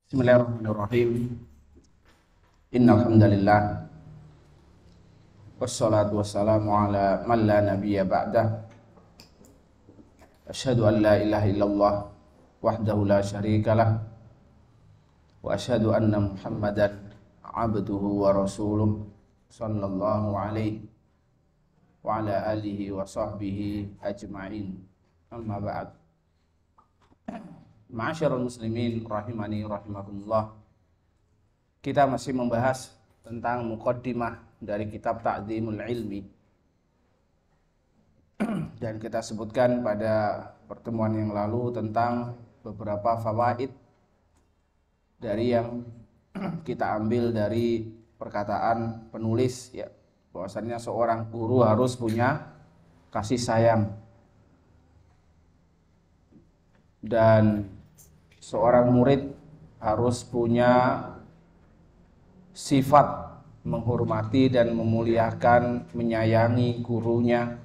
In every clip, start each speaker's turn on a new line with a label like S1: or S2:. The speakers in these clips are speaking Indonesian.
S1: Bismillahirrahmanirrahim. Innal hamdalillah wassalatu wassalamu ala man la nabiyya ba'dah. Asyhadu an la ilaha illallah wahdahu la syarikalah wa asyhadu anna Muhammadan abduhu wa rasuluh sallallahu alaihi wa ala alihi wa sahbihi ajma'in. Amma ba'd. Ma'asyiral muslimin rahimani rahimakumullah. Kita masih membahas tentang muqaddimah dari kitab Ta'dzimul Ilmi. Dan kita sebutkan pada pertemuan yang lalu tentang beberapa fawaid dari yang kita ambil dari perkataan penulis, ya, bahwasannya seorang guru harus punya kasih sayang dan seorang murid harus punya sifat menghormati dan memuliakan, menyayangi gurunya,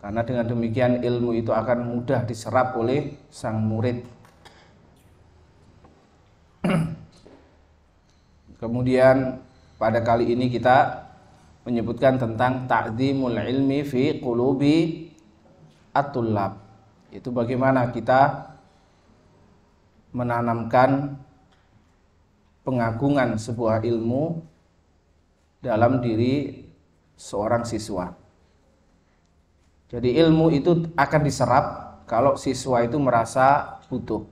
S1: karena dengan demikian ilmu itu akan mudah diserap oleh sang murid. Kemudian pada kali ini kita menyebutkan tentang ta'dzimul ilmi fi qulubi at-tullab. Itu bagaimana kita menanamkan pengagungan sebuah ilmu dalam diri seorang siswa. Jadi ilmu itu akan diserap kalau siswa itu merasa butuh.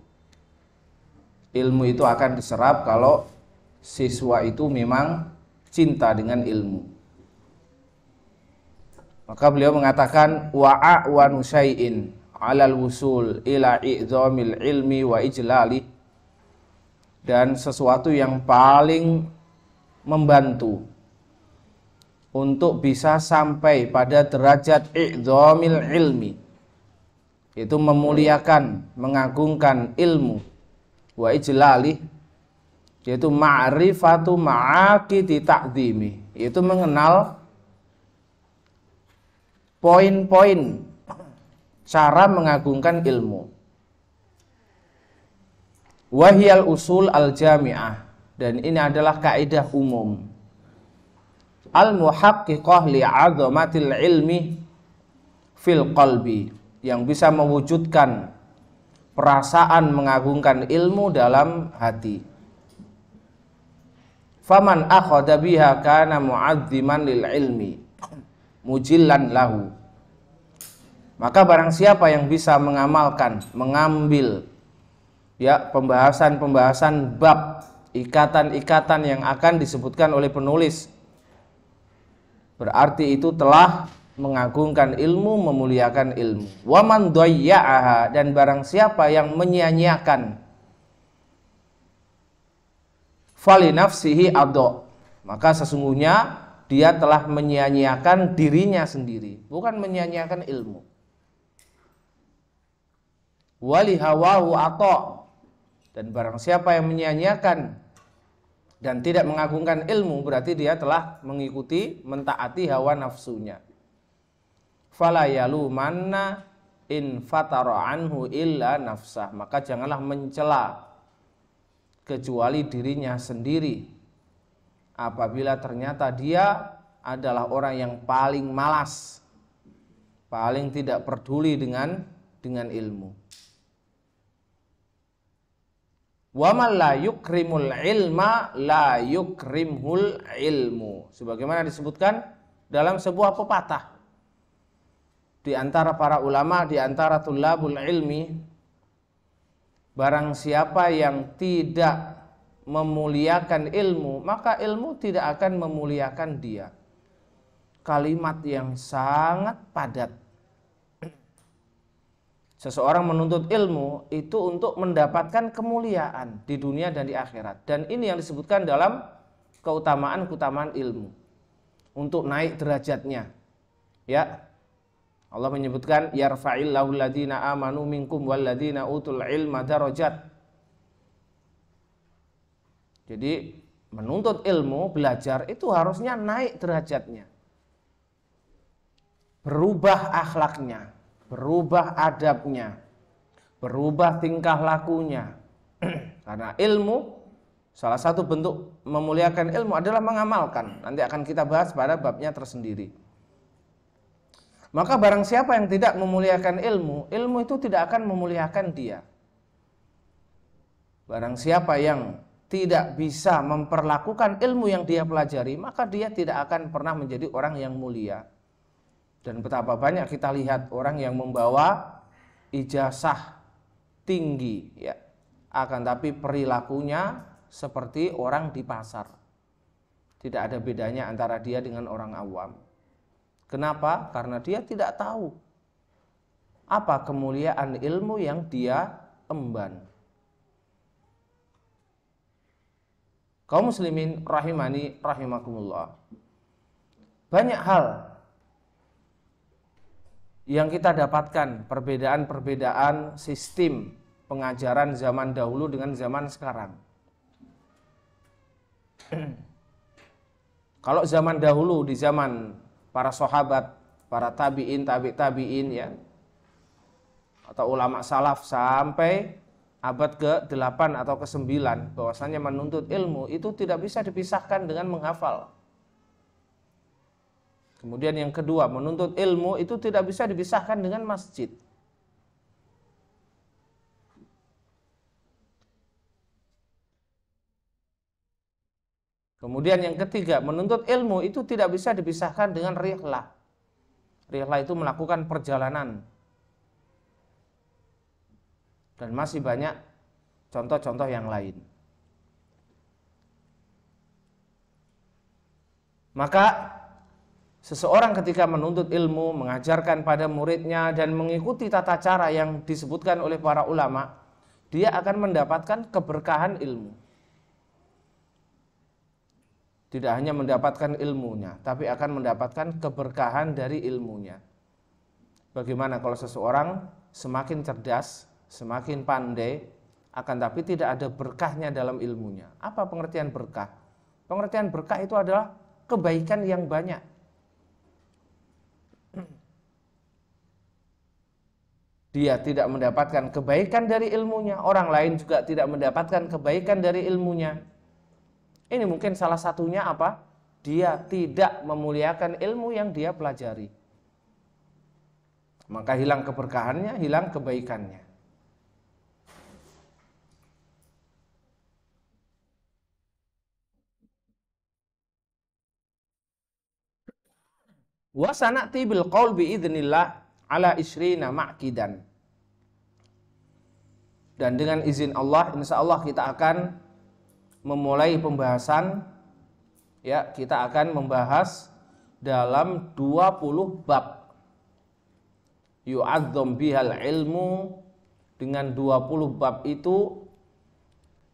S1: Ilmu itu akan diserap kalau siswa itu memang cinta dengan ilmu. Maka beliau mengatakan wa'a wa nusyai'in alal wusul ila i'zamil ilmi wa ijlali, dan sesuatu yang paling membantu untuk bisa sampai pada derajat i'zamil ilmi, itu memuliakan, mengagungkan ilmu, wa ijlali, yaitu ma'rifatu ma'aqidi ta'zimi, itu mengenal poin-poin cara mengagungkan ilmu. Wahiyal usul al-jami'ah, dan ini adalah kaidah umum. Al-muhaqqiqah li'azamatil ilmi fil qalbi, yang bisa mewujudkan perasaan mengagungkan ilmu dalam hati. Faman akhadha biha kana mu'azziman lil ilmi mujillan lahu. Maka barang siapa yang bisa mengamalkan, mengambil, ya, pembahasan-pembahasan bab, ikatan-ikatan yang akan disebutkan oleh penulis, berarti itu telah mengagungkan ilmu, memuliakan ilmu. Wa man dhayya'aha, dan barang siapa yang menyia-nyiakan, fali nafsihi adha, maka sesungguhnya dia telah menyia-nyiakan dirinya sendiri, bukan menyia-nyiakan ilmu. Wali hawahu ato, dan barang siapa yang menyia-nyiakan dan tidak mengagungkan ilmu, berarti dia telah mengikuti, mentaati hawa nafsunya. Fala yalumanna in fatara anhu illa nafsah, maka janganlah mencela kecuali dirinya sendiri apabila ternyata dia adalah orang yang paling malas, paling tidak peduli dengan ilmu. Wa man la yukrimul ilma la yukrimhul ilmu, sebagaimana disebutkan dalam sebuah pepatah di antara para ulama, di antara tulabul ilmi, barang siapa yang tidak memuliakan ilmu, maka ilmu tidak akan memuliakan dia. Kalimat yang sangat padat. Seseorang menuntut ilmu itu untuk mendapatkan kemuliaan di dunia dan di akhirat. Dan ini yang disebutkan dalam keutamaan-keutamaan ilmu, untuk naik derajatnya. Ya, Allah menyebutkan yarfa'illahu alladhina amanu minkum walladhina utul ilma darajat. Jadi menuntut ilmu, belajar itu harusnya naik derajatnya, berubah akhlaknya, berubah adabnya, berubah tingkah lakunya, Karena ilmu, salah satu bentuk memuliakan ilmu adalah mengamalkan. Nanti akan kita bahas pada babnya tersendiri. Maka barang siapa yang tidak memuliakan ilmu, ilmu itu tidak akan memuliakan dia. Barang siapa yang tidak bisa memperlakukan ilmu yang dia pelajari, maka dia tidak akan pernah menjadi orang yang mulia. Dan betapa banyak kita lihat orang yang membawa ijazah tinggi, ya, akan tapi perilakunya seperti orang di pasar. Tidak ada bedanya antara dia dengan orang awam. Kenapa? Karena dia tidak tahu apa kemuliaan ilmu yang dia emban. Kaum muslimin rahimani rahimakumullah. Banyak hal yang kita dapatkan, perbedaan-perbedaan sistem pengajaran zaman dahulu dengan zaman sekarang. Kalau zaman dahulu, di zaman para sahabat, para tabi'in, tabi'in ya, atau ulama salaf sampai abad ke-8 atau ke-9, bahwasanya menuntut ilmu itu tidak bisa dipisahkan dengan menghafal. Kemudian yang kedua, menuntut ilmu itu tidak bisa dipisahkan dengan masjid. Kemudian yang ketiga, menuntut ilmu itu tidak bisa dipisahkan dengan rihlah. Rihlah itu melakukan perjalanan. Dan masih banyak contoh-contoh yang lain. Maka seseorang ketika menuntut ilmu, mengajarkan pada muridnya dan mengikuti tata cara yang disebutkan oleh para ulama, dia akan mendapatkan keberkahan ilmu. Tidak hanya mendapatkan ilmunya, tapi akan mendapatkan keberkahan dari ilmunya. Bagaimana kalau seseorang semakin cerdas, semakin pandai, akan tapi tidak ada berkahnya dalam ilmunya? Apa pengertian berkah? Pengertian berkah itu adalah kebaikan yang banyak. Dia tidak mendapatkan kebaikan dari ilmunya, orang lain juga tidak mendapatkan kebaikan dari ilmunya. Ini mungkin salah satunya apa? Dia tidak memuliakan ilmu yang dia pelajari. Maka hilang keberkahannya, hilang kebaikannya. Wa sana'ti bil qaul bi idznillah ala isrina ma'kidan. Dan dengan izin Allah, insya Allah kita akan memulai pembahasan, ya, kita akan membahas dalam 20 bab. Yu'adzam bihal ilmu, dengan 20 bab itu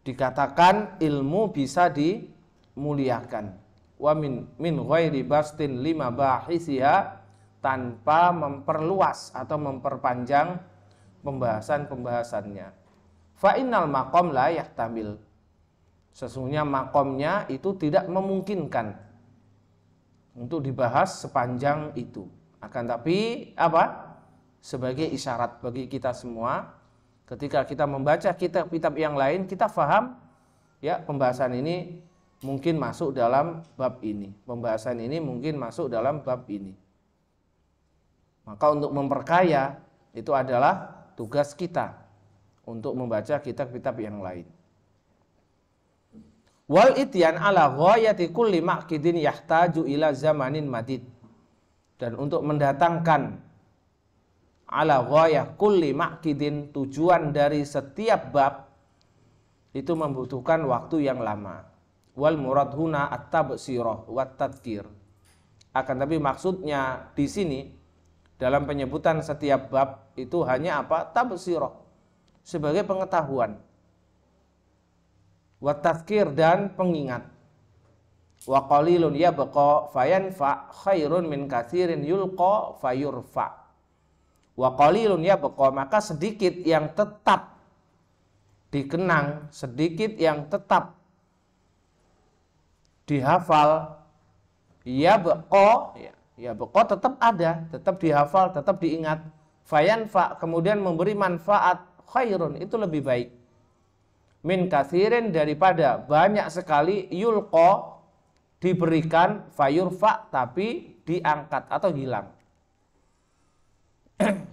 S1: dikatakan ilmu bisa dimuliakan. Wa min ghairi bastin lima bahisiha, tanpa memperluas atau memperpanjang pembahasan-pembahasannya. Fa innal maqam la yahtamil, sesungguhnya makomnya itu tidak memungkinkan untuk dibahas sepanjang itu. Akan tapi apa? Sebagai isyarat bagi kita semua, ketika kita membaca kitab-kitab yang lain, kita faham, ya, pembahasan ini mungkin masuk dalam bab ini, pembahasan ini mungkin masuk dalam bab ini. Maka untuk memperkaya itu adalah tugas kita untuk membaca kitab-kitab yang lain. Wal ityan ala ghayati kulli ma'kidin yahtaju ila zamanin madid, dan untuk mendatangkan ala ghayah kulli ma'kidin, tujuan dari setiap bab itu membutuhkan waktu yang lama. Wal murad huna at-tabsirah wat tadhkir, akan tapi maksudnya di sini dalam penyebutan setiap bab itu hanya apa? Tabsirah, sebagai pengetahuan, wa tadhkir, dan pengingat. Wa qalilun yabqa fayanfa khairun min katsirin yulqa fayurfa. Wa qalilun yabqa, maka sedikit yang tetap dikenang, sedikit yang tetap dihafal, yabqa, yabqa tetap ada, tetap dihafal, tetap diingat. Fayanfa, kemudian memberi manfaat, khairun, itu lebih baik. min katsirin daripada banyak sekali, yulqa diberikan, fayurfa tapi diangkat atau hilang.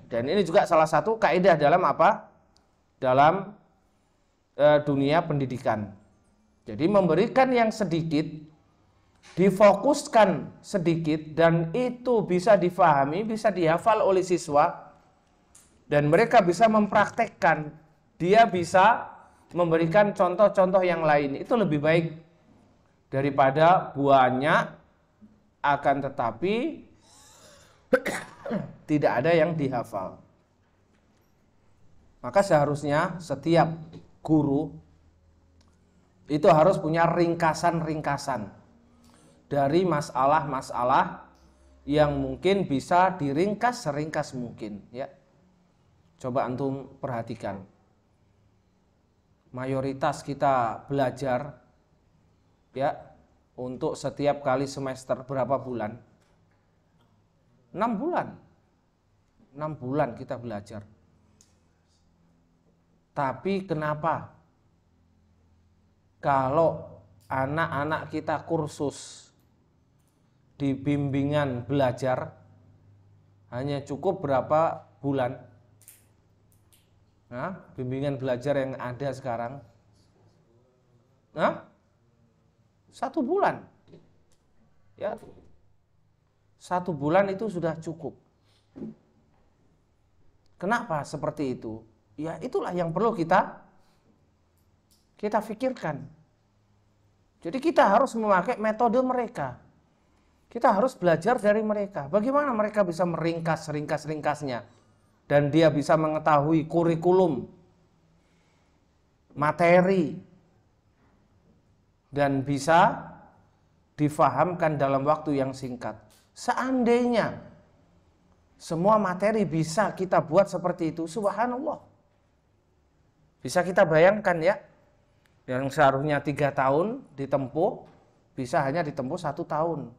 S1: Dan ini juga salah satu kaidah dalam apa? Dalam dunia pendidikan. Jadi memberikan yang sedikit, difokuskan sedikit, dan itu bisa difahami, bisa dihafal oleh siswa, dan mereka bisa mempraktekkan, dia bisa memberikan contoh-contoh yang lain. Itu lebih baik daripada banyak akan tetapi tidak ada yang dihafal. Maka seharusnya setiap guru itu harus punya ringkasan-ringkasan dari masalah-masalah yang mungkin bisa diringkas seringkas mungkin, ya. Coba antum perhatikan. Mayoritas kita belajar, ya, untuk setiap kali semester berapa bulan? 6 bulan. 6 bulan kita belajar. Tapi kenapa kalau anak-anak kita kursus di bimbingan belajar hanya cukup berapa bulan? Nah, bimbingan belajar yang ada sekarang, nah, 1 bulan, ya, 1 bulan itu sudah cukup. Kenapa seperti itu? Ya, itulah yang perlu kita pikirkan. Jadi kita harus memakai metode mereka. Kita harus belajar dari mereka. Bagaimana mereka bisa meringkas-ringkas-ringkasnya. Dan dia bisa mengetahui kurikulum, materi, dan bisa difahamkan dalam waktu yang singkat. Seandainya semua materi bisa kita buat seperti itu, subhanallah. Bisa kita bayangkan, ya, yang seharusnya 3 tahun ditempuh, bisa hanya ditempuh 1 tahun.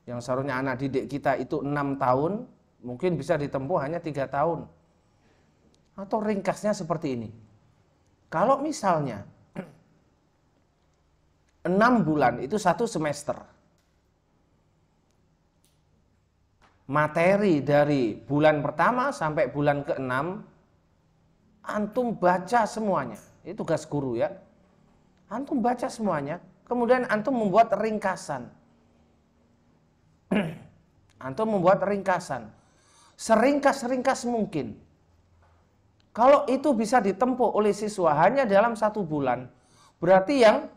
S1: Yang seharusnya anak didik kita itu 6 tahun, mungkin bisa ditempuh hanya 3 tahun. Atau ringkasnya seperti ini. Kalau misalnya 6 bulan itu 1 semester. Materi dari bulan pertama sampai bulan ke-6 antum baca semuanya. Itu tugas guru, ya. Antum baca semuanya, kemudian antum membuat ringkasan. Antum membuat ringkasan seringkas-ringkas mungkin. Kalau itu bisa ditempuh oleh siswa hanya dalam 1 bulan, berarti yang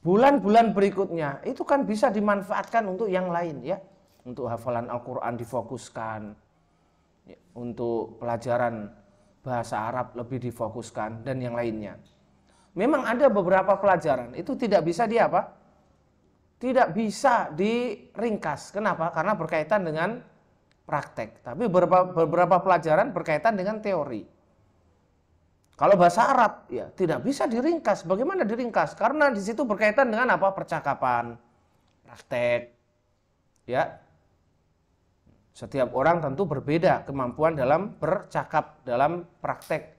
S1: bulan-bulan berikutnya itu kan bisa dimanfaatkan untuk yang lain, ya. Untuk hafalan Al-Quran difokuskan, ya, untuk pelajaran bahasa Arab lebih difokuskan, dan yang lainnya. Memang ada beberapa pelajaran itu tidak bisa tidak bisa diringkas. Kenapa? Karena berkaitan dengan praktek. Tapi beberapa pelajaran berkaitan dengan teori. Kalau bahasa Arab, ya, tidak bisa diringkas. Bagaimana diringkas? Karena di situ berkaitan dengan apa? Percakapan, praktek, ya. Setiap orang tentu berbeda kemampuan dalam bercakap, dalam praktek,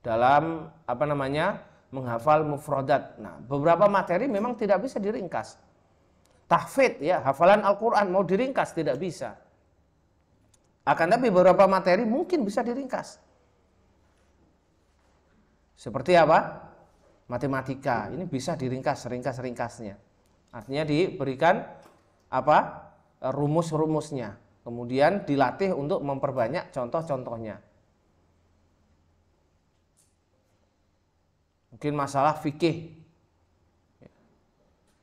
S1: dalam menghafal mufradat. Nah, beberapa materi memang tidak bisa diringkas. Tahfidz, ya, hafalan Al-Quran mau diringkas tidak bisa. Akan tapi beberapa materi mungkin bisa diringkas. Seperti apa? Matematika, ini bisa diringkas ringkas-ringkasnya. Artinya diberikan rumus-rumusnya. Kemudian dilatih untuk memperbanyak contoh-contohnya. Mungkin masalah fikih,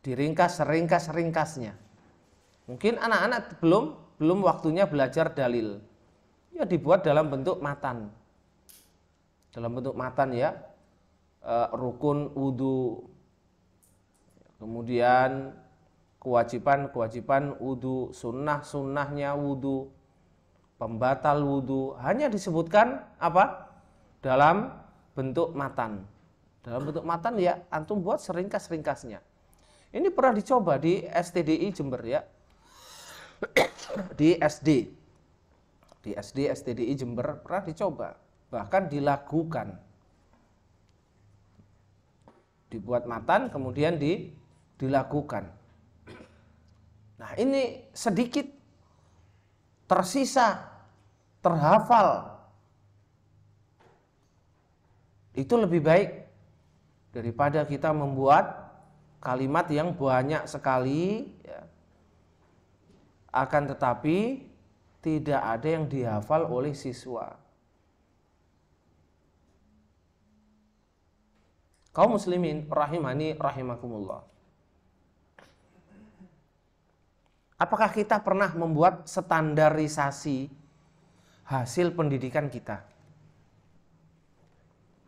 S1: diringkas seringkas-ringkasnya. Mungkin anak-anak belum waktunya belajar dalil, ya, dibuat dalam bentuk matan. Dalam bentuk matan, ya, rukun wudu, kemudian kewajiban wudu, sunnahnya wudu, pembatal wudu, hanya disebutkan dalam bentuk matan. Dalam bentuk matan, ya, antum buat seringkas-ringkasnya. Ini pernah dicoba di STDI Jember, ya. Di SDI Jember pernah dicoba, bahkan dilagukan. dibuat matan, kemudian dilakukan. Nah, ini sedikit tersisa, terhafal. Itu lebih baik daripada kita membuat kalimat yang banyak sekali, ya. Akan tetapi tidak ada yang dihafal oleh siswa. Kaum muslimin rahimani rahimakumullah. Apakah kita pernah membuat standarisasi hasil pendidikan kita?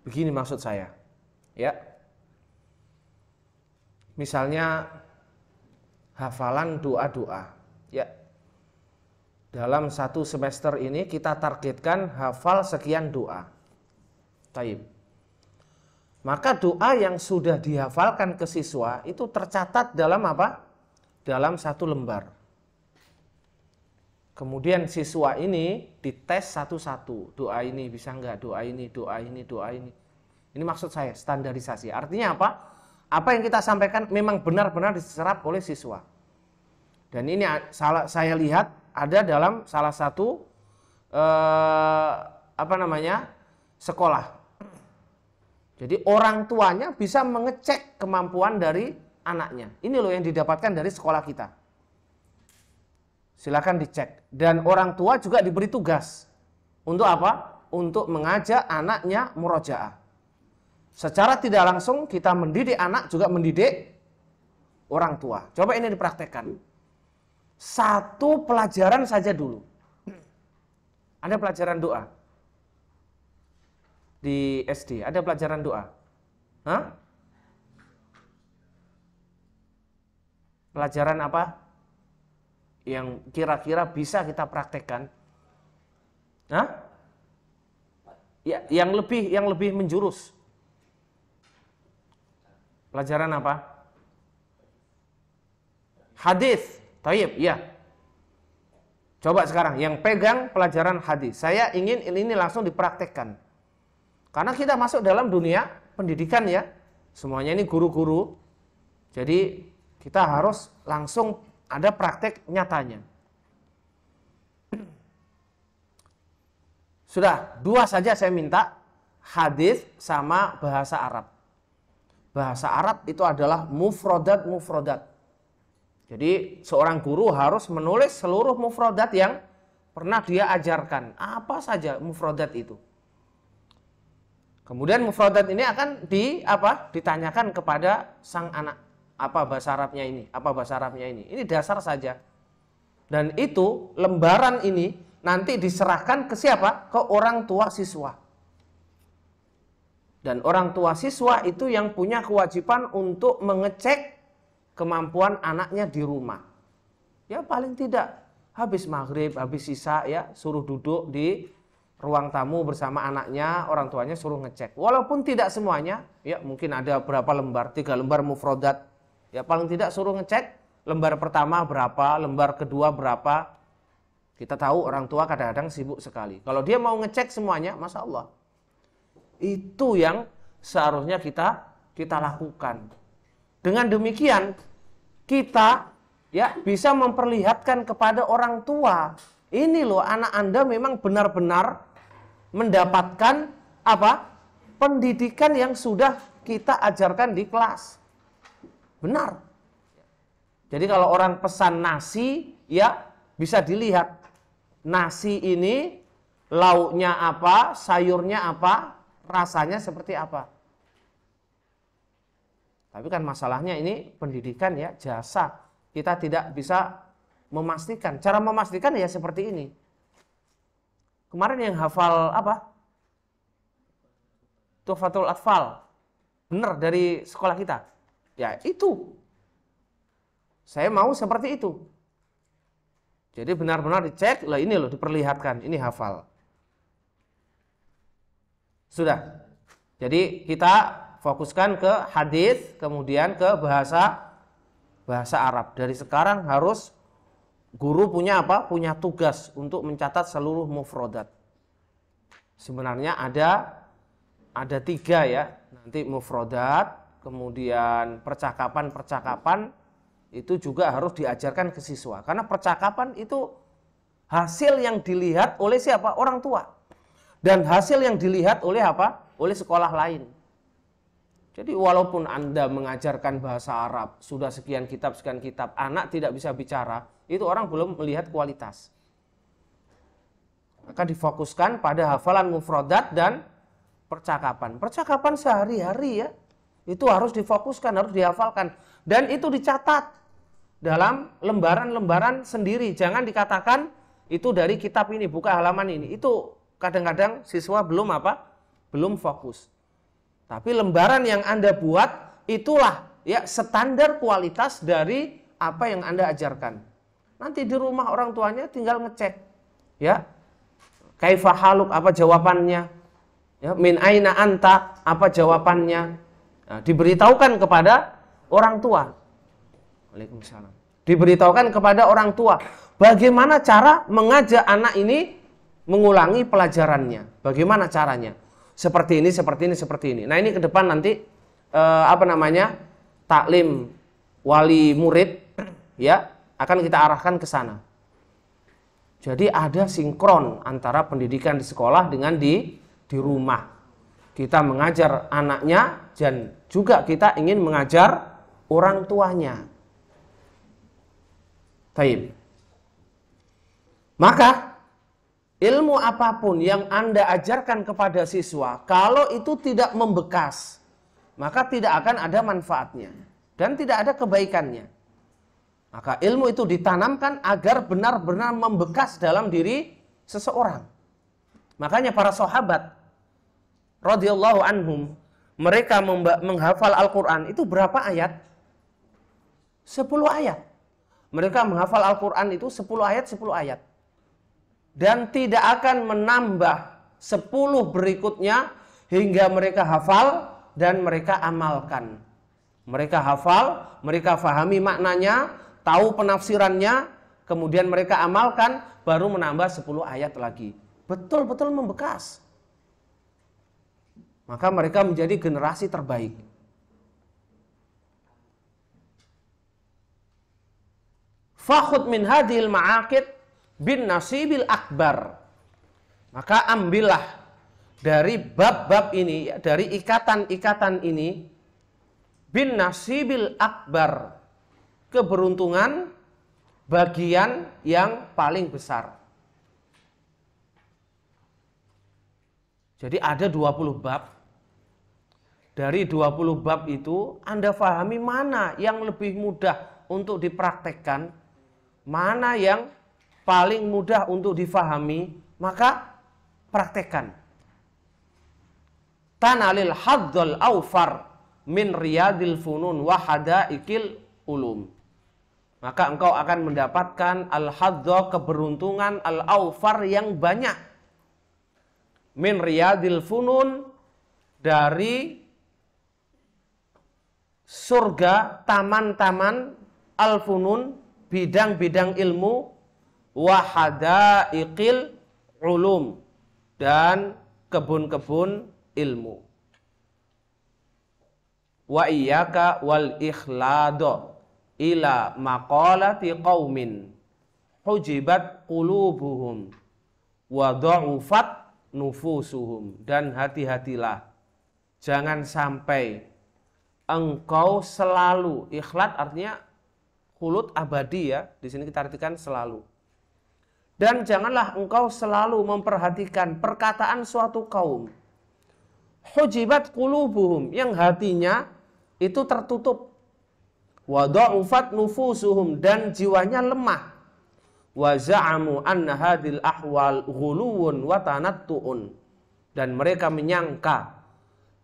S1: Begini maksud saya, ya. Misalnya hafalan doa-doa, ya. Dalam satu semester ini kita targetkan hafal sekian doa. Taib. Maka doa yang sudah dihafalkan ke siswa itu tercatat dalam apa? Dalam satu lembar. Kemudian siswa ini dites satu-satu. Doa ini bisa enggak? Doa ini, doa ini, doa ini. Ini maksud saya, standarisasi. Artinya apa? Apa yang kita sampaikan memang benar-benar diserap oleh siswa. Dan ini saya lihat ada dalam salah satu sekolah. Jadi orang tuanya bisa mengecek kemampuan dari anaknya. Ini loh yang didapatkan dari sekolah kita. Silakan dicek. Dan orang tua juga diberi tugas. Untuk apa? Untuk mengajak anaknya murojaah. Secara tidak langsung kita mendidik anak juga mendidik orang tua. Coba ini dipraktekkan. Satu pelajaran saja dulu. Ada pelajaran doa. Di SD ada pelajaran doa. Hah? Pelajaran apa? Yang kira-kira bisa kita praktekkan? Hah? Ya, yang lebih menjurus. Pelajaran apa? Hadis. Taib, ya. Coba sekarang yang pegang pelajaran hadis. Saya ingin ini langsung dipraktekkan. Karena kita masuk dalam dunia pendidikan, ya. Semuanya ini guru-guru. Jadi kita harus langsung ada praktek nyatanya. Sudah, dua saja saya minta, hadis sama bahasa Arab. Bahasa Arab itu adalah mufrodat. Jadi seorang guru harus menulis seluruh mufrodat yang pernah dia ajarkan. Apa saja mufrodat itu. Kemudian mufrodat ini akan ditanyakan kepada sang anak. Apa bahasa Arabnya ini? Apa bahasa Arabnya ini? Ini dasar saja. Dan itu lembaran ini nanti diserahkan ke siapa? Ke orang tua siswa. Dan orang tua siswa itu yang punya kewajiban untuk mengecek kemampuan anaknya di rumah. Ya paling tidak habis maghrib, habis isya, ya suruh duduk di ruang tamu bersama anaknya, orang tuanya suruh ngecek. Walaupun tidak semuanya, ya mungkin ada berapa lembar, 3 lembar mufrodat. Ya paling tidak suruh ngecek lembar pertama berapa, lembar kedua berapa. Kita tahu orang tua kadang-kadang sibuk sekali. Kalau dia mau ngecek semuanya, Masya Allah. Itu yang seharusnya kita lakukan. Dengan demikian kita ya bisa memperlihatkan kepada orang tua, ini loh anak Anda memang benar-benar mendapatkan pendidikan yang sudah kita ajarkan di kelas. Benar. Jadi kalau orang pesan nasi, ya bisa dilihat nasi ini lauknya apa, sayurnya apa, rasanya seperti apa. Tapi kan masalahnya ini pendidikan, ya jasa. Kita tidak bisa memastikan. Cara memastikan ya seperti ini. Kemarin yang hafal apa? Tuhfatul Atfal. Benar dari sekolah kita. Ya itu. Saya mau seperti itu. Jadi benar-benar dicek, lah ini loh diperlihatkan, ini hafal. Sudah. Jadi kita fokuskan ke hadis, kemudian ke bahasa Arab. Dari sekarang harus guru punya apa? Punya tugas untuk mencatat seluruh mufrodat. Sebenarnya ada 3 ya. Nanti mufrodat, kemudian percakapan-percakapan itu juga harus diajarkan ke siswa. Karena percakapan itu hasil yang dilihat oleh siapa? Orang tua. Dan hasil yang dilihat oleh apa? Oleh sekolah lain. Jadi walaupun Anda mengajarkan bahasa Arab, sudah sekian kitab, anak tidak bisa bicara, itu orang belum melihat kualitas. Maka difokuskan pada hafalan mufradat dan percakapan. Percakapan sehari-hari ya, itu harus difokuskan, harus dihafalkan. Dan itu dicatat dalam lembaran-lembaran sendiri. Jangan dikatakan itu dari kitab ini, buka halaman ini. Itu kadang-kadang siswa belum belum fokus. Tapi lembaran yang Anda buat itulah ya standar kualitas dari apa yang Anda ajarkan. Nanti di rumah orang tuanya tinggal ngecek. Ya. Kaifa haluk, apa jawabannya? Ya, min aina anta, apa jawabannya? Nah, diberitahukan kepada orang tua. Waalaikumsalam. Diberitahukan kepada orang tua bagaimana cara mengajak anak ini mengulangi pelajarannya. Bagaimana caranya? Seperti ini, seperti ini, seperti ini. Nah, ini ke depan nanti taklim wali murid ya akan kita arahkan ke sana. Jadi ada sinkron antara pendidikan di sekolah dengan di rumah. Kita mengajar anaknya dan juga kita ingin mengajar orang tuanya. Taib. Maka ilmu apapun yang Anda ajarkan kepada siswa, kalau itu tidak membekas, maka tidak akan ada manfaatnya dan tidak ada kebaikannya. Maka ilmu itu ditanamkan agar benar-benar membekas dalam diri seseorang. Makanya para sahabat radhiyallahu anhum, mereka menghafal Al-Quran itu berapa ayat? 10 ayat. Mereka menghafal Al-Quran itu 10 ayat, 10 ayat. Dan tidak akan menambah 10 berikutnya hingga mereka hafal dan mereka amalkan. Mereka hafal, mereka fahami maknanya, tahu penafsirannya, kemudian mereka amalkan, baru menambah 10 ayat lagi. Betul-betul membekas. Maka mereka menjadi generasi terbaik. Fakhud min hadhil ma'aqid bin nasibil akbar. Maka ambillah dari bab-bab ini, dari ikatan-ikatan ini, bin nasibil akbar, keberuntungan bagian yang paling besar. Jadi ada 20 bab. Dari 20 bab itu Anda pahami mana yang lebih mudah untuk dipraktekkan, mana yang paling mudah untuk difahami, maka praktekkan. Tanalil hadzal awfar min riyadil funun wa hadaikil ulum. Maka engkau akan mendapatkan al-hadzal, keberuntungan, al-awfar yang banyak. Min riyadil funun, dari surga taman-taman al-funun, bidang-bidang ilmu, wahadaikil ulum, dan kebun-kebun ilmu. Wa iyyaka wal ikhlado ila maqalati qaumin hujibat qulubuhum wa dha'ufat nufusuhum. Dan hati-hatilah, jangan sampai engkau selalu, ikhlat artinya khulud abadi ya, di sini kita artikan selalu. Dan janganlah engkau selalu memperhatikan perkataan suatu kaum, hujibat qulubuhum, yang hatinya itu tertutup, wa dha'ufat nufusuhum, dan jiwanya lemah, wa za'amu anna hadhil ahwal ghuluwun wa tanattu'un, dan mereka menyangka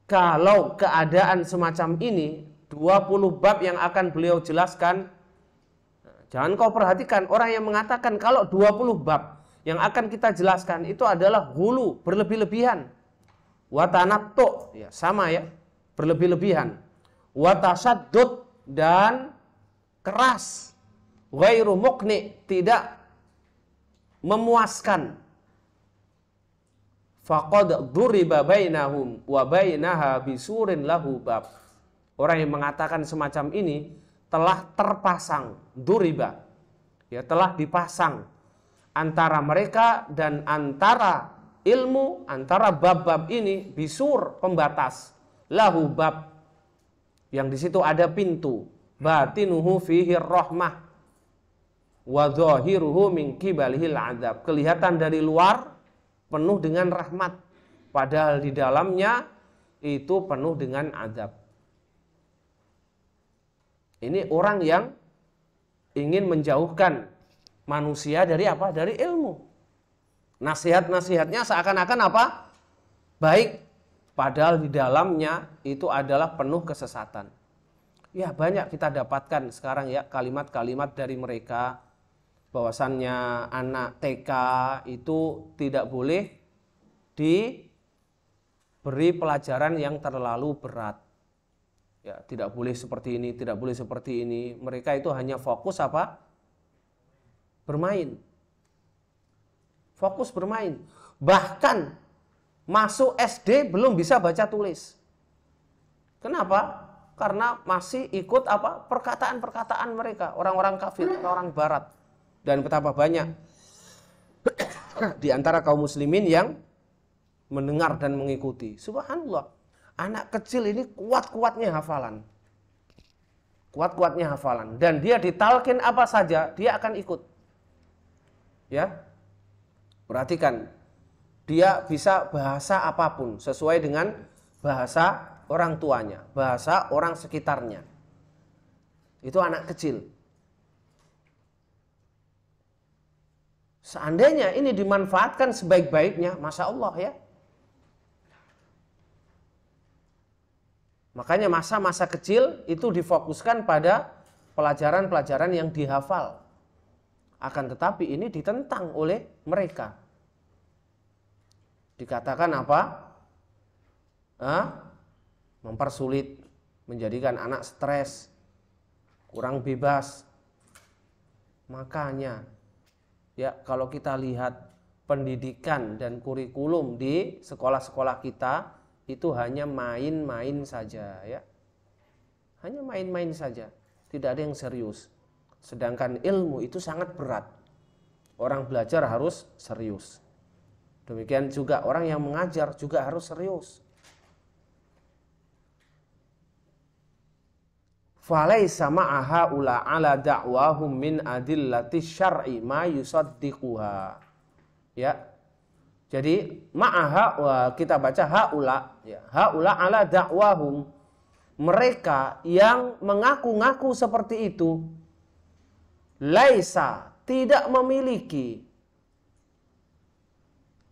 S1: kalau keadaan semacam ini, 20 bab yang akan beliau jelaskan, jangan kau perhatikan orang yang mengatakan kalau 20 bab yang akan kita jelaskan itu adalah hulu, berlebih-lebihan. Watanattu, ya sama ya, berlebih-lebihan. Watasaddud, dan keras. Ghairu muqni, tidak memuaskan. Faqad duriba bainahum wa bainaha bisurin lahu bab. orang yang mengatakan semacam ini telah terpasang, duriba, ya, telah dipasang antara mereka dan antara ilmu, antara bab-bab ini bisur, pembatas, lahu bab, yang di situ ada pintu, batinuhu fihi rahmah wa zahiruhu min qibalihil adzab, kelihatan dari luar penuh dengan rahmat, padahal di dalamnya itu penuh dengan azab. Ini orang yang ingin menjauhkan manusia dari apa? Dari ilmu. Nasihat-nasihatnya seakan-akan apa? Baik, padahal di dalamnya itu adalah penuh kesesatan. Ya, banyak kita dapatkan sekarang ya kalimat-kalimat dari mereka bahwasannya anak TK itu tidak boleh diberi pelajaran yang terlalu berat. Ya, tidak boleh seperti ini, tidak boleh seperti ini. Mereka itu hanya fokus apa? Bermain. Fokus bermain. Bahkan masuk SD belum bisa baca tulis. Kenapa? Karena masih ikut apa? Perkataan-perkataan mereka, orang-orang kafir, orang barat. Dan betapa banyak di antara kaum muslimin yang mendengar dan mengikuti. Subhanallah, anak kecil ini kuat-kuatnya hafalan. Kuat-kuatnya hafalan. Dan dia ditalkin apa saja, dia akan ikut. Ya, perhatikan. Dia bisa bahasa apapun sesuai dengan bahasa orang tuanya, bahasa orang sekitarnya. Itu anak kecil. Seandainya ini dimanfaatkan sebaik-baiknya, Masya Allah ya. Makanya masa-masa kecil itu difokuskan pada pelajaran-pelajaran yang dihafal. Akan tetapi ini ditentang oleh mereka. Dikatakan apa? Mempersulit, menjadikan anak stres, kurang bebas. Makanya ya, kalau kita lihat pendidikan dan kurikulum di sekolah-sekolah kita itu hanya main-main saja ya. Hanya main-main saja, tidak ada yang serius. Sedangkan ilmu itu sangat berat. Orang belajar harus serius. Demikian juga orang yang mengajar juga harus serius. Falaisa ma'aha ula ala da'wahum min adillati syar'i ma yusaddiquha. Ya. Jadi ma'aha, kita baca haula ya. Haula ala da'wahum, mereka yang mengaku-ngaku seperti itu, laisa, tidak memiliki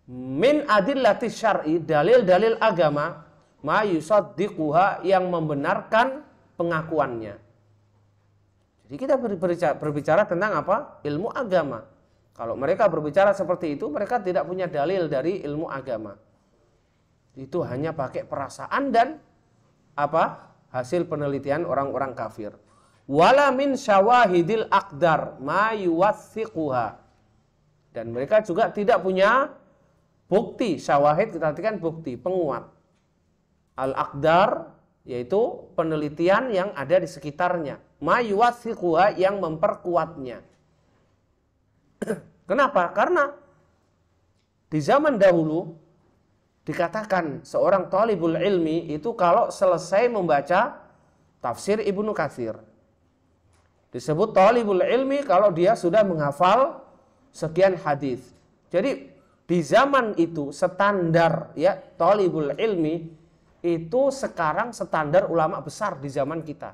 S1: min adillati syar'i, dalil-dalil agama, ma yusaddiquha, yang membenarkan pengakuannya. Jadi kita berbicara tentang apa? Ilmu agama. Kalau mereka berbicara seperti itu, mereka tidak punya dalil dari ilmu agama. Itu hanya pakai perasaan dan apa? Hasil penelitian orang-orang kafir. Wala min syawahidil aqdar ma yuwathiquha. Dan mereka juga tidak punya bukti. Syawahid kita artikan bukti, penguat. Al-aqdar yaitu penelitian yang ada di sekitarnya. Ma yuwathiquha, yang memperkuatnya. Kenapa? Karena di zaman dahulu dikatakan seorang thalibul ilmi itu kalau selesai membaca tafsir Ibnu Katsir, disebut thalibul ilmi kalau dia sudah menghafal sekian hadis. Jadi di zaman itu standar ya thalibul ilmi itu sekarang standar ulama besar di zaman kita.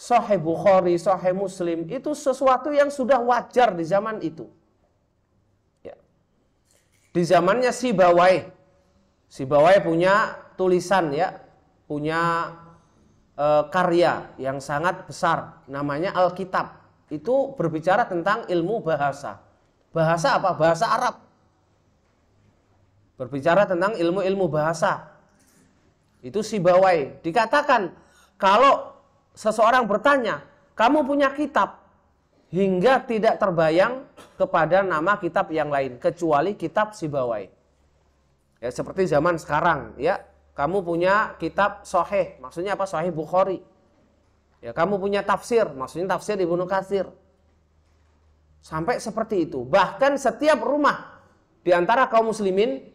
S1: Sahih Bukhari, Sahih Muslim itu sesuatu yang sudah wajar di zaman itu. Ya. Di zamannya Sibawai. Sibawai punya tulisan ya, punya karya yang sangat besar, namanya Alkitab. Itu berbicara tentang ilmu bahasa. Bahasa apa? Bahasa Arab. Berbicara tentang ilmu-ilmu bahasa. Itu Sibawai. Dikatakan kalau seseorang bertanya, kamu punya kitab, hingga tidak terbayang kepada nama kitab yang lain kecuali kitab Sibawai. Ya, seperti zaman sekarang, ya kamu punya kitab Sahih, maksudnya apa? Sahih Bukhari. Ya, kamu punya tafsir, maksudnya tafsir Ibnu Katsir. Sampai seperti itu. Bahkan setiap rumah di antara kaum muslimin,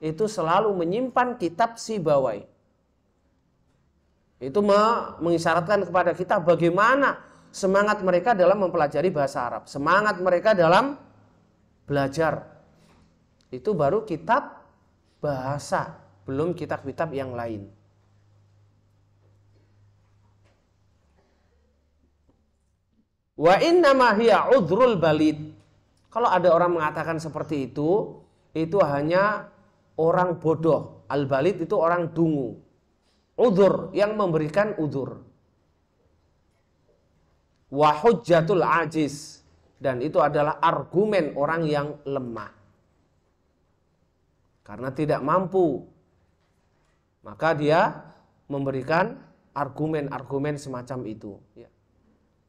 S1: itu selalu menyimpan kitab Sibawai. Itu mengisyaratkan kepada kita bagaimana semangat mereka dalam mempelajari bahasa Arab, semangat mereka dalam belajar. Itu baru kitab bahasa, belum kitab-kitab yang lain. Wa innama hiya udhrul balid. Kalau ada orang mengatakan seperti itu hanya orang bodoh. Al-balid itu orang dungu. Udzur, yang memberikan udzur. Wa hujjatul ajiz, dan itu adalah argumen orang yang lemah. Karena tidak mampu, maka dia memberikan argumen-argumen semacam itu. Ya.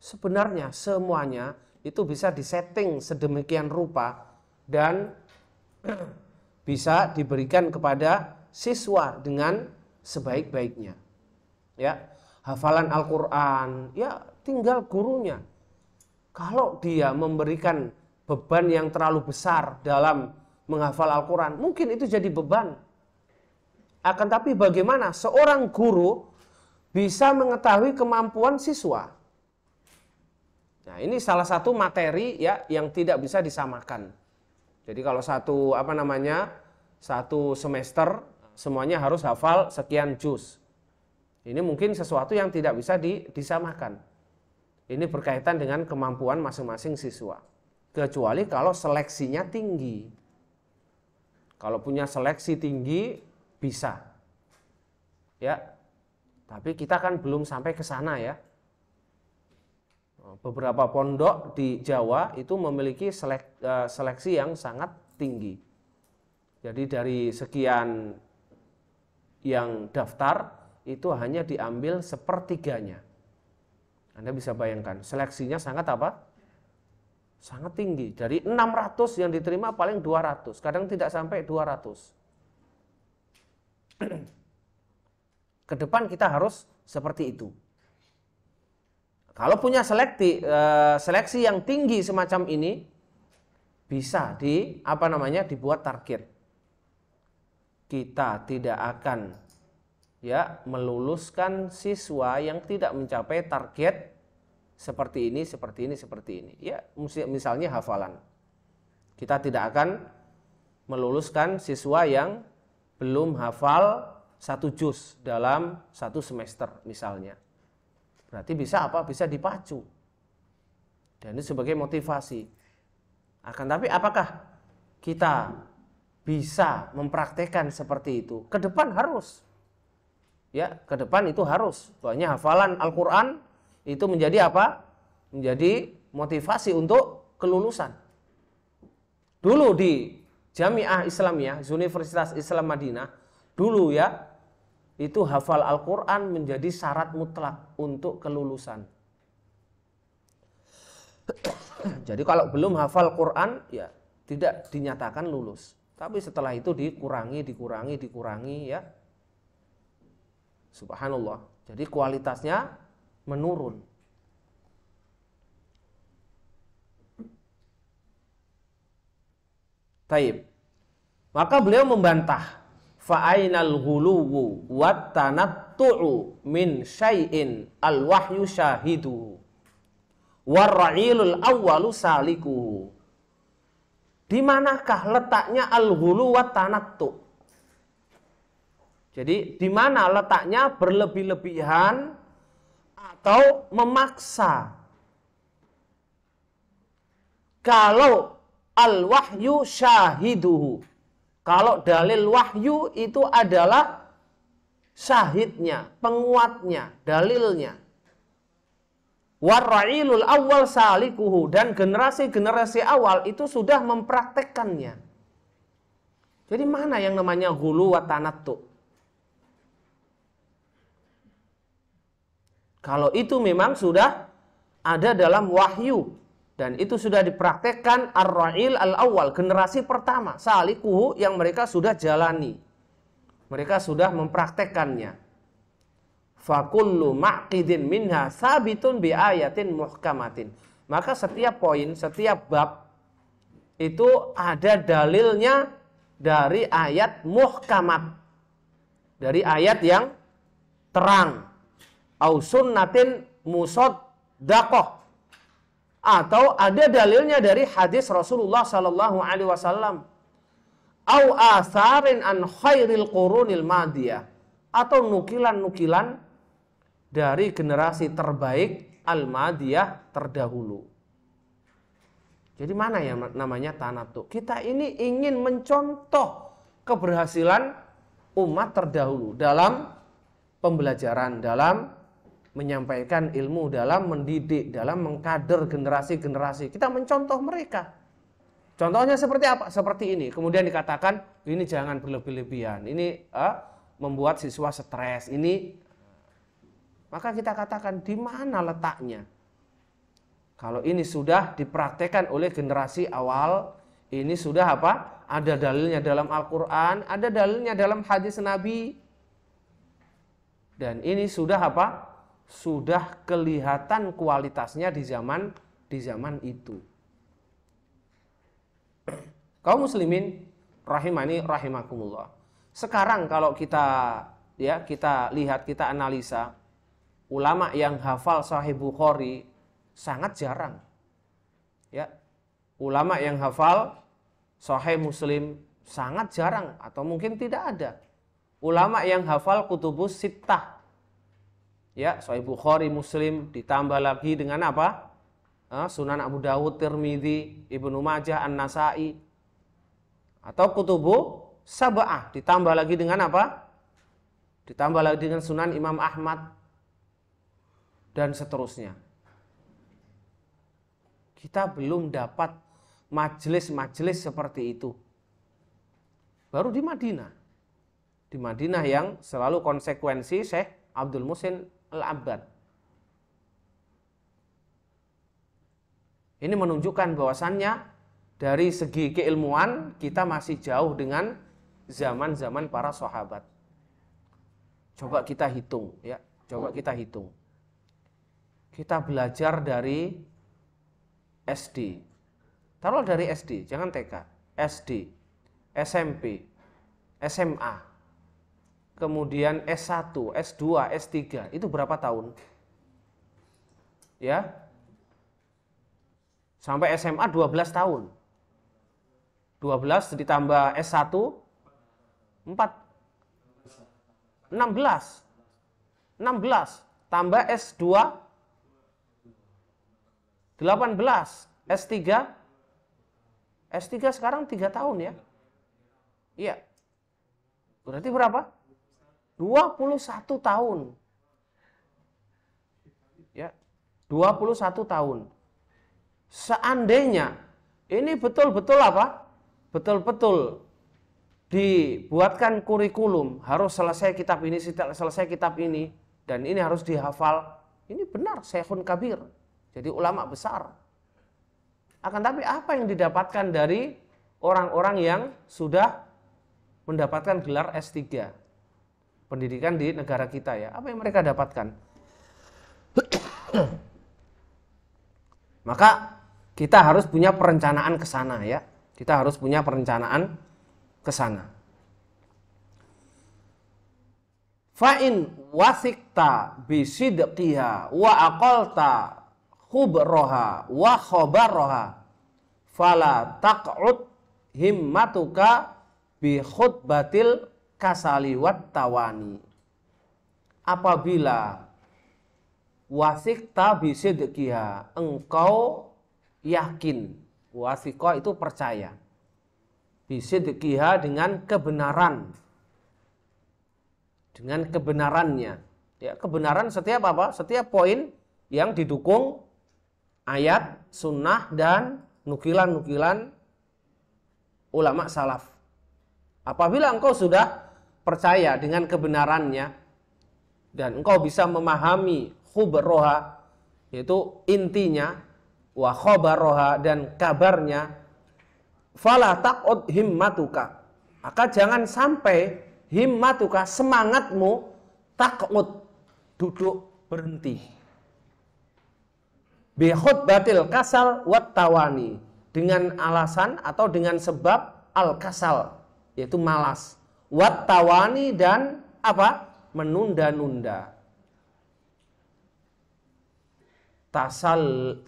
S1: Sebenarnya semuanya itu bisa disetting sedemikian rupa dan bisa diberikan kepada siswa dengan sebaik-baiknya. Ya, hafalan Al-Qur'an, ya tinggal gurunya. Kalau dia memberikan beban yang terlalu besar dalam menghafal Al-Quran, mungkin itu jadi beban. Akan tapi bagaimana seorang guru bisa mengetahui kemampuan siswa? Nah, ini salah satu materi ya yang tidak bisa disamakan. Jadi kalau satu semester semuanya harus hafal sekian juz. Ini mungkin sesuatu yang tidak bisa disamakan. Ini berkaitan dengan kemampuan masing-masing siswa. Kecuali kalau seleksinya tinggi. Kalau punya seleksi tinggi bisa. Ya. Tapi kita kan belum sampai ke sana ya. Beberapa pondok di Jawa itu memiliki seleksi yang sangat tinggi. Jadi dari sekian yang daftar itu hanya diambil sepertiganya. Anda bisa bayangkan, seleksinya sangat apa? Sangat tinggi. Dari 600 yang diterima paling 200, kadang tidak sampai 200. Ke depan kita harus seperti itu. Kalau punya seleksi yang tinggi semacam ini, bisa dibuat target. Kita tidak akan meluluskan siswa yang tidak mencapai target seperti ini. Ya, misalnya hafalan. Kita tidak akan meluluskan siswa yang belum hafal 1 juz dalam 1 semester misalnya. Berarti bisa apa? Bisa dipacu. Dan itu sebagai motivasi. Akan tapi apakah kita bisa mempraktekkan seperti itu? Ke depan harus. Ya, ke depan itu harus. Soalnya hafalan Al-Qur'an itu menjadi apa? Menjadi motivasi untuk kelulusan. Dulu di Jamiah Islamiyah, Universitas Islam Madinah, dulu ya, itu hafal Al-Qur'an menjadi syarat mutlak untuk kelulusan. Jadi kalau belum hafal Qur'an, ya tidak dinyatakan lulus. Tapi setelah itu dikurangi ya. Subhanallah. Jadi kualitasnya menurun. Taib. Maka beliau membantah, fa'ainal ghuluwu wat tanattu'u min syai'in al-wahyu syahiduhu warra'ilul awwalu salikuhu. Di manakah letaknya al-ghulu wat tanattu'? Jadi di mana letaknya berlebih-lebihan atau memaksa? Kalau al-wahyu syahiduhu, kalau dalil wahyu itu adalah syahidnya, penguatnya, dalilnya. Warra'ilul awwal salikuhu, dan generasi-generasi awal itu sudah mempraktekkannya. Jadi mana yang namanya ghulu wa tanattu? Kalau itu memang sudah ada dalam wahyu dan itu sudah dipraktekkan ar-ra'il al-awwal, generasi pertama, salikuhu, yang mereka sudah jalani. Mereka sudah mempraktekkannya. Fakullu ma'qidin minha sabitun bi ayatin muhkamatin. Maka setiap poin, setiap bab itu ada dalilnya dari ayat muhkamat. Dari ayat yang terang. Au sunnatin musaddaqah. Atau ada dalilnya dari hadis Rasulullah sallallahu alaihi wasallam. Au asarin an khairil qurunil madiyah. Atau nukilan-nukilan dari generasi terbaik al-madiyah terdahulu. Jadi mana yang namanya tanatu? Kita ini ingin mencontoh keberhasilan umat terdahulu dalam pembelajaran, dalam menyampaikan ilmu, dalam mendidik, dalam mengkader generasi-generasi. Kita mencontoh mereka. Contohnya seperti apa? Seperti ini. Kemudian dikatakan, ini jangan berlebih-lebihan. Ini membuat siswa stres. Ini, maka kita katakan di mana letaknya? Kalau ini sudah dipraktekkan oleh generasi awal, ini sudah apa? Ada dalilnya dalam Al-Quran, ada dalilnya dalam hadis Nabi. Dan ini sudah apa? Sudah kelihatan kualitasnya di zaman itu. Kaum muslimin rahimani rahimakumullah. Sekarang kalau kita lihat, kita analisa, ulama yang hafal Sahih Bukhari sangat jarang. Ya. Ulama yang hafal Sahih Muslim sangat jarang atau mungkin tidak ada. Ulama yang hafal Kutubus Sittah, ya, Sahih Bukhari, Muslim, ditambah lagi dengan apa? Sunan Abu Dawud, Tirmidzi, Ibnu Majah, An-Nasai, atau Kutubu Sab'ah, ditambah lagi dengan apa? Ditambah lagi dengan Sunan Imam Ahmad, dan seterusnya. Kita belum dapat majelis-majelis seperti itu. Baru di Madinah. Di Madinah yang selalu konsekuensi Syekh Abdul Muhsin Al-Abbad. Ini menunjukkan bahwasannya dari segi keilmuan kita masih jauh dengan zaman-zaman para sahabat. Coba kita hitung, ya. Coba kita hitung. Kita belajar dari SD. Taruh dari SD, jangan TK. SD, SMP, SMA, kemudian S1, S2, S3. Itu berapa tahun? Ya. Sampai SMA 12 tahun. 12 ditambah S1 16 tambah S2 18, S3 sekarang 3 tahun ya. Iya. Berarti berapa? 21 tahun. Ya. 21 tahun. Seandainya ini betul-betul apa? Betul-betul dibuatkan kurikulum, harus selesai kitab ini, selesai kitab ini, dan ini harus dihafal. Ini benar, Syekhun Kabir. Jadi ulama besar. Akan tapi apa yang didapatkan dari orang-orang yang sudah mendapatkan gelar S3? Pendidikan di negara kita ya. Apa yang mereka dapatkan? Maka kita harus punya perencanaan ke sana ya. Kita harus punya perencanaan ke sana. Fa'in wasikta bisidqiha wa aqalta khubroha wa khobaroha fala taq'ud himmatuka bi khutbatil kasali wat tawani. Apabila wasikta bisidqiha, engkau yakin, wasiko itu percaya, bisidqiha dengan kebenaran, dengan kebenarannya. Ya, kebenaran setiap apa? Setiap poin yang didukung ayat, sunnah, dan nukilan-nukilan ulama salaf. Apabila engkau sudah percaya dengan kebenarannya dan engkau bisa memahami khubroha, yaitu intinya, wa khobaroha, dan kabarnya, fala taq'ud himmatuka, maka jangan sampai himmatuka, semangatmu, taqud, duduk berhenti. Bi khutbatil kasal wat tawani, dengan alasan atau dengan sebab al kasal, yaitu malas, wat tawani, dan apa? Menunda-nunda.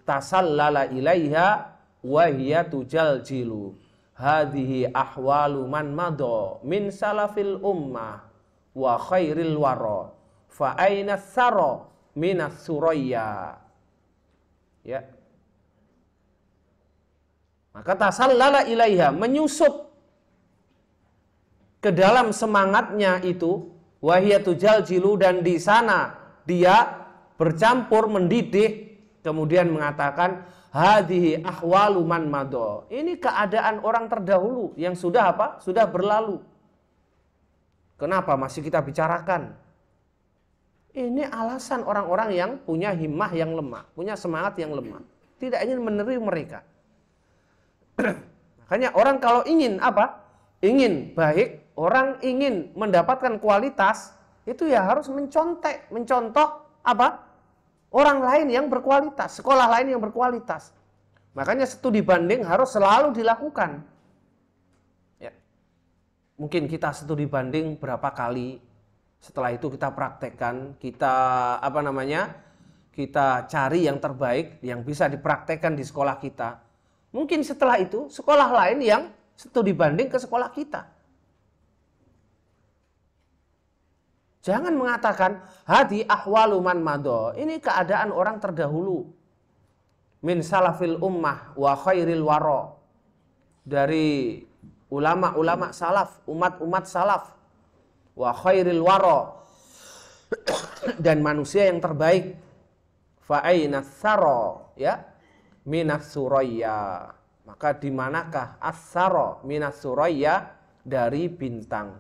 S1: Tasallala ilaiha wa hiya tujaljilu. Hadhihi ahwalu man madha min salafil ummah wa khairil wara. Fa aina tsara minas suraya. Ya. Maka tasallala ilaiha, menyusup ke dalam semangatnya itu, wahiyatu jaljilu, dan di sana dia bercampur, mendidih, kemudian mengatakan hadhihi ahwalu man madha. Ini keadaan orang terdahulu yang sudah apa? Sudah berlalu. Kenapa masih kita bicarakan? Ini alasan orang-orang yang punya himmah yang lemah, punya semangat yang lemah, tidak ingin meniru mereka. Makanya orang kalau ingin apa? Ingin baik, orang ingin mendapatkan kualitas, itu ya harus mencontoh apa? Orang lain yang berkualitas, sekolah lain yang berkualitas. Makanya studi banding harus selalu dilakukan. Ya. Mungkin kita studi banding berapa kali, setelah itu kita praktekkan, kita apa namanya? Kita cari yang terbaik yang bisa dipraktekkan di sekolah kita. Mungkin setelah itu sekolah lain yang studi banding ke sekolah kita. Jangan mengatakan hadi ahwalu man madha. Ini keadaan orang terdahulu. Min salafil ummah wa khairil wara. Dari ulama-ulama salaf, umat-umat salaf. Wa khairil wara, dan manusia yang terbaik. Fa aina tsara, ya, minas suraya. Maka di manakah as-sara minas suraya, dari bintang.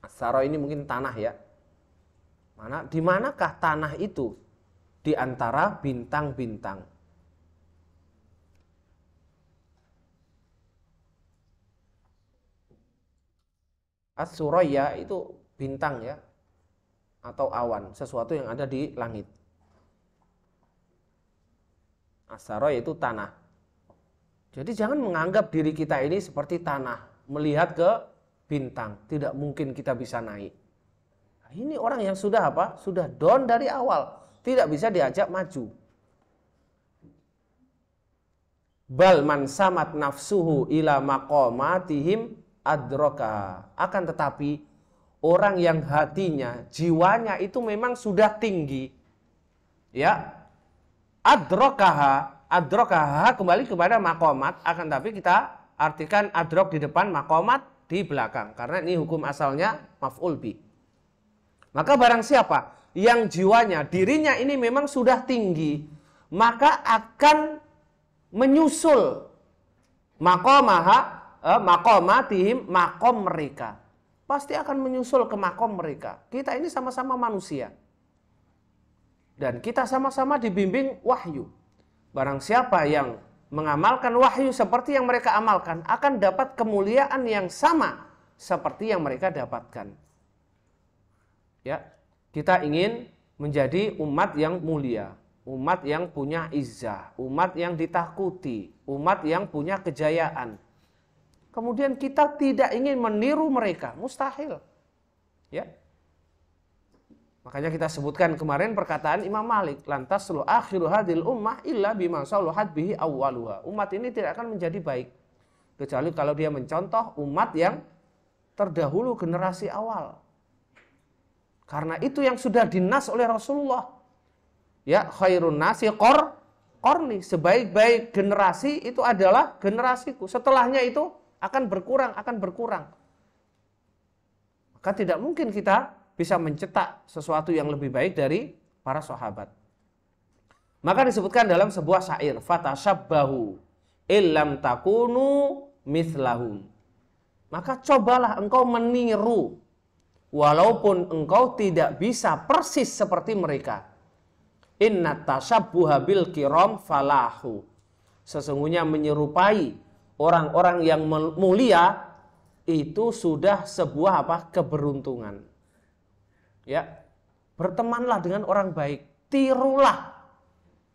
S1: As-sara ini mungkin tanah, ya. Di manakah tanah itu di antara bintang-bintang? As-suraya itu bintang, ya, atau awan, sesuatu yang ada di langit. As-saraya itu tanah. Jadi jangan menganggap diri kita ini seperti tanah, melihat ke bintang, tidak mungkin kita bisa naik. Nah, ini orang yang sudah apa? Sudah down dari awal, tidak bisa diajak maju. Bal man samat nafsuhu ila maqamatihim adroka. Akan tetapi orang yang hatinya, jiwanya itu memang sudah tinggi, ya, adrokaha kembali kepada makomat. Akan tapi kita artikan adrok di depan, makomat di belakang, karena ini hukum asalnya maf'ul bi. Maka barang siapa yang jiwanya, dirinya ini memang sudah tinggi, maka akan menyusul makomatihim, makom mereka. Pasti akan menyusul ke makom mereka. Kita ini sama-sama manusia. Dan kita sama-sama dibimbing wahyu. Barang siapa yang mengamalkan wahyu seperti yang mereka amalkan, akan dapat kemuliaan yang sama seperti yang mereka dapatkan. Ya, kita ingin menjadi umat yang mulia, umat yang punya izzah, umat yang ditakuti, umat yang punya kejayaan. Kemudian kita tidak ingin meniru mereka, mustahil. Ya. Makanya kita sebutkan kemarin perkataan Imam Malik, lantas lu akhiru hadil ummah illa bima saluhat bihi awwaluha. Umat ini tidak akan menjadi baik kecuali kalau dia mencontoh umat yang terdahulu, generasi awal. Karena itu yang sudah dinas oleh Rasulullah. Ya, khairun nasi qarni, sebaik-baik generasi itu adalah generasiku. Setelahnya itu akan berkurang. Maka tidak mungkin kita bisa mencetak sesuatu yang lebih baik dari para sahabat. Maka disebutkan dalam sebuah syair, fatashabbahu illam takunu mithlahum. Maka cobalah engkau meniru walaupun engkau tidak bisa persis seperti mereka. Inna tashabbuha bil kiram falahu. Sesungguhnya menyerupai orang-orang yang mulia itu sudah sebuah apa? Keberuntungan. Ya, bertemanlah dengan orang baik, tirulah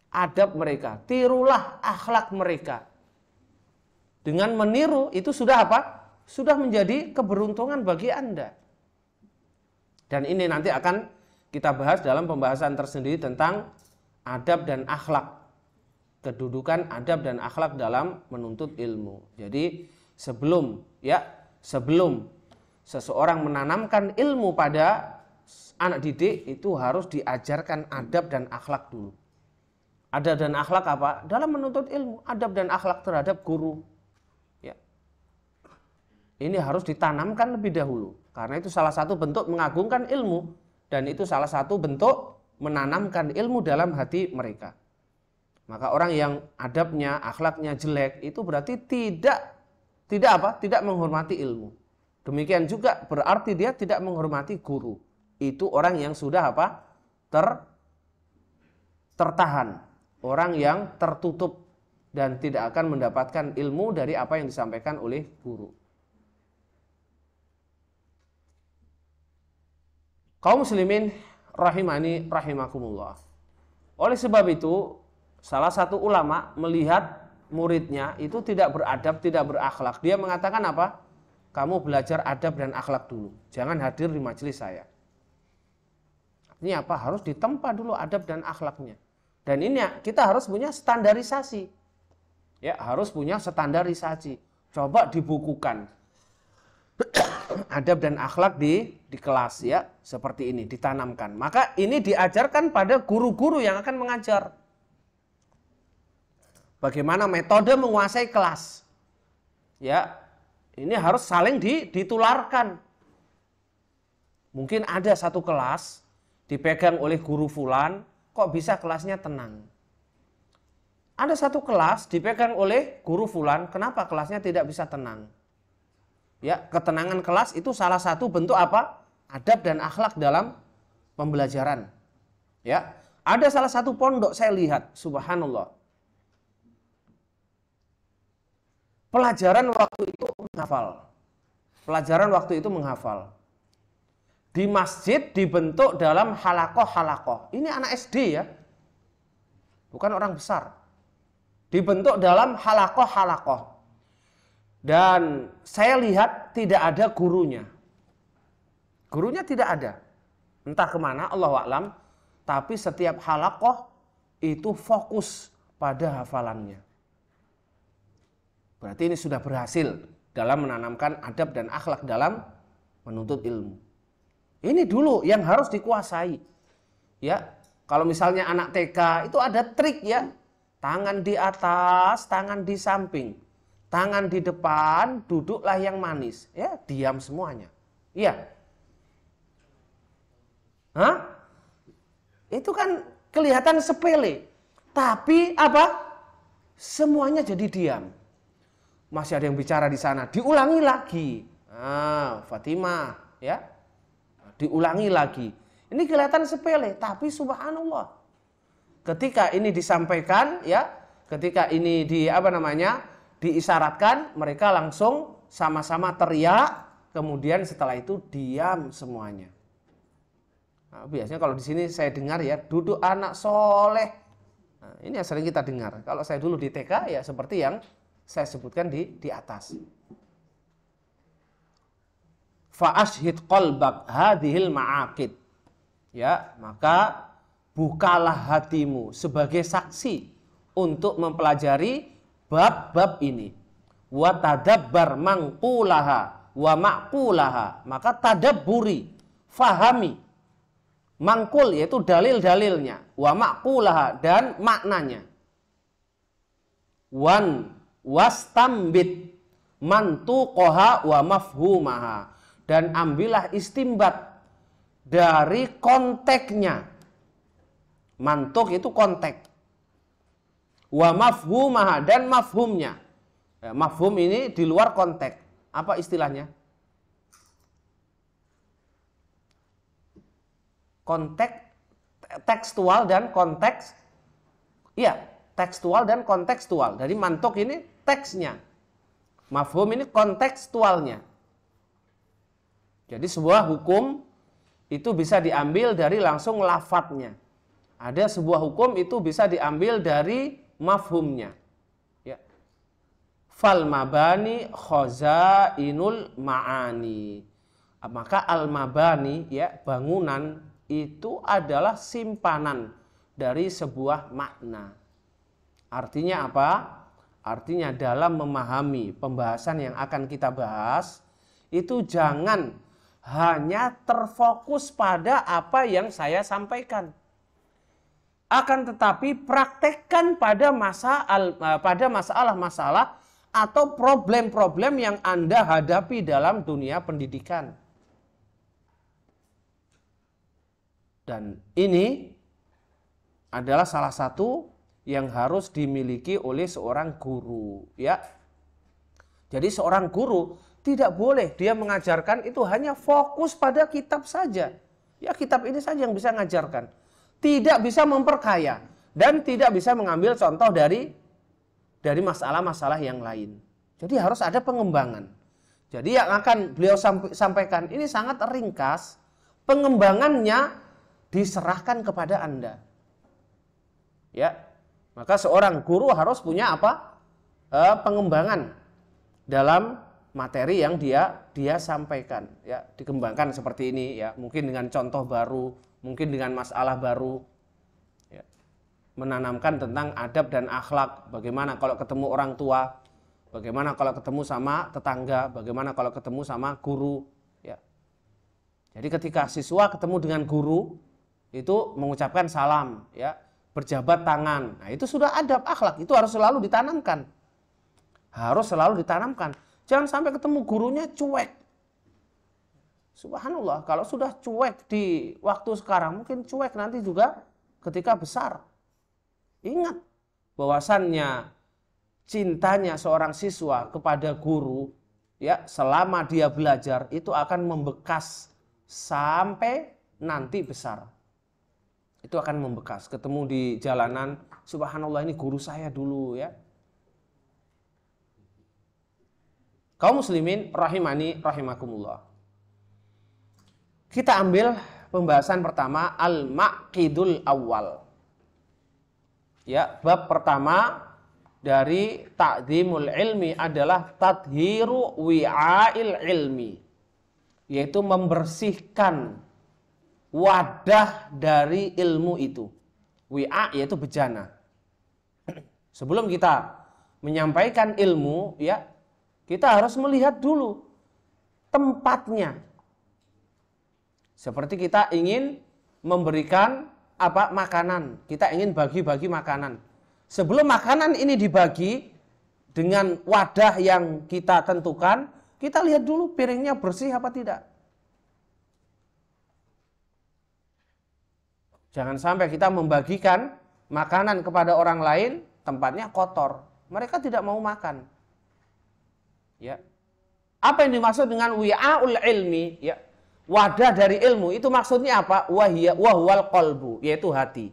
S1: adab mereka, tirulah akhlak mereka. Dengan meniru itu sudah apa? Sudah menjadi keberuntungan bagi Anda. Dan ini nanti akan kita bahas dalam pembahasan tersendiri tentang adab dan akhlak. Kedudukan adab dan akhlak dalam menuntut ilmu. Jadi sebelum seseorang menanamkan ilmu pada anak didik itu harus diajarkan adab dan akhlak dulu. Adab dan akhlak apa? Dalam menuntut ilmu, adab dan akhlak terhadap guru. Ya. Ini harus ditanamkan lebih dahulu. Karena itu salah satu bentuk mengagungkan ilmu. Dan itu salah satu bentuk menanamkan ilmu dalam hati mereka. Maka orang yang adabnya, akhlaknya jelek itu berarti tidak menghormati ilmu. Demikian juga berarti dia tidak menghormati guru. Itu orang yang sudah apa? Tertahan. Orang yang tertutup dan tidak akan mendapatkan ilmu dari apa yang disampaikan oleh guru. Kaum muslimin rahimani rahimakumullah. Oleh sebab itu, salah satu ulama melihat muridnya itu tidak beradab, tidak berakhlak. Dia mengatakan apa? Kamu belajar adab dan akhlak dulu. Jangan hadir di majelis saya. Ini apa? Harus ditempa dulu adab dan akhlaknya. Dan ini kita harus punya standarisasi. Ya, harus punya standarisasi. Coba dibukukan adab dan akhlak di kelas ya, seperti ini ditanamkan. Maka ini diajarkan pada guru-guru yang akan mengajar. Bagaimana metode menguasai kelas. Ya, ini harus saling ditularkan. Mungkin ada satu kelas dipegang oleh guru fulan, kok bisa kelasnya tenang. Ada satu kelas dipegang oleh guru fulan, kenapa kelasnya tidak bisa tenang? Ya, ketenangan kelas itu salah satu bentuk apa? Adab dan akhlak dalam pembelajaran. Ya, ada salah satu pondok saya lihat, subhanallah. Pelajaran waktu itu menghafal. Di masjid dibentuk dalam halakoh. Ini anak SD ya. Bukan orang besar. Dibentuk dalam halakoh. Dan saya lihat tidak ada gurunya. Gurunya tidak ada. Entah kemana, Allahu a'lam. Tapi setiap halakoh itu fokus pada hafalannya. Berarti ini sudah berhasil dalam menanamkan adab dan akhlak dalam menuntut ilmu. Ini dulu yang harus dikuasai. Ya, kalau misalnya anak TK itu ada trik ya. Tangan di atas, tangan di samping. Tangan di depan, duduklah yang manis. Ya, diam semuanya. Iya. Hah? Itu kan kelihatan sepele. Tapi apa? Semuanya jadi diam. Masih ada yang bicara di sana, diulangi lagi. Fatimah, ya. Diulangi lagi. Ini kelihatan sepele, tapi subhanallah. Ketika ini disampaikan, ya, ketika ini diisyaratkan, mereka langsung sama-sama teriak, kemudian setelah itu diam semuanya. Nah, biasanya kalau di sini saya dengar ya, duduk anak soleh. Nah, ini yang sering kita dengar. Kalau saya dulu di TK ya seperti yang saya sebutkan di atas. Fa'ashhid qalbak hadhil ma'aqid. Ya, maka bukalah hatimu sebagai saksi untuk mempelajari bab-bab ini. Wa tadabbar mangqulaha wa ma'qulaha. Maka tadabburi, fahami. Mangkul yaitu dalil-dalilnya, wa ma'qulaha dan maknanya. Wastambit mantuqaha wa mafhumaha, dan ambillah istimbat dari konteksnya. Mantuk itu konteks. Wa mafhumaha dan mafhumnya. Ya, mafhum ini di luar konteks. Apa istilahnya? Konteks tekstual dan konteks. Iya, tekstual dan kontekstual. Dari mantuk ini teksnya. Mafhum ini kontekstualnya. Jadi sebuah hukum itu bisa diambil dari langsung lafadznya. Ada sebuah hukum itu bisa diambil dari mafhumnya. Ya. Fal mabani khazainul ma'ani. Maka al mabani, ya, bangunan itu adalah simpanan dari sebuah makna. Artinya apa? Artinya dalam memahami pembahasan yang akan kita bahas, itu jangan hanya terfokus pada apa yang saya sampaikan. Akan tetapi praktekkan pada masalah-masalah atau problem-problem yang Anda hadapi dalam dunia pendidikan. Dan ini adalah salah satu yang harus dimiliki oleh seorang guru, ya. Jadi seorang guru tidak boleh dia mengajarkan itu hanya fokus pada kitab saja. Ya, kitab ini saja yang bisa mengajarkan. Tidak bisa memperkaya dan tidak bisa mengambil contoh dari masalah-masalah yang lain. Jadi harus ada pengembangan. Jadi yang akan beliau sampaikan ini sangat ringkas. Pengembangannya diserahkan kepada Anda. Ya. Maka seorang guru harus punya apa? Pengembangan dalam materi yang dia sampaikan, ya, dikembangkan seperti ini, ya, mungkin dengan contoh baru, mungkin dengan masalah baru, ya. Menanamkan tentang adab dan akhlak, bagaimana kalau ketemu orang tua, bagaimana kalau ketemu sama tetangga, bagaimana kalau ketemu sama guru, ya. Jadi ketika siswa ketemu dengan guru itu mengucapkan salam, ya, berjabat tangan, nah itu sudah adab akhlak, itu harus selalu ditanamkan, Jangan sampai ketemu gurunya cuek. Subhanallah, kalau sudah cuek di waktu sekarang, mungkin cuek nanti juga ketika besar. Ingat bahwasannya cintanya seorang siswa kepada guru, ya, selama dia belajar itu akan membekas sampai nanti besar. Itu akan membekas. Ketemu di jalanan, subhanallah ini guru saya dulu, ya. Kaum muslimin rahimani rahimakumullah. Kita ambil pembahasan pertama, al-maqidul awal. Ya, bab pertama dari ta'dhimul ilmi adalah tadhiru wi'ail ilmi, yaitu membersihkan wadah dari ilmu itu. Wi'a yaitu bejana. Sebelum kita menyampaikan ilmu, ya, kita harus melihat dulu tempatnya. Seperti kita ingin memberikan apa? Makanan. Kita ingin bagi-bagi makanan. Sebelum makanan ini dibagi dengan wadah yang kita tentukan, kita lihat dulu piringnya bersih apa tidak. Jangan sampai kita membagikan makanan kepada orang lain, tempatnya kotor. Mereka tidak mau makan. Ya. Apa yang dimaksud dengan wi'aul ilmi, ya? Wadah dari ilmu itu maksudnya apa? Wahwal qalbu, yaitu hati.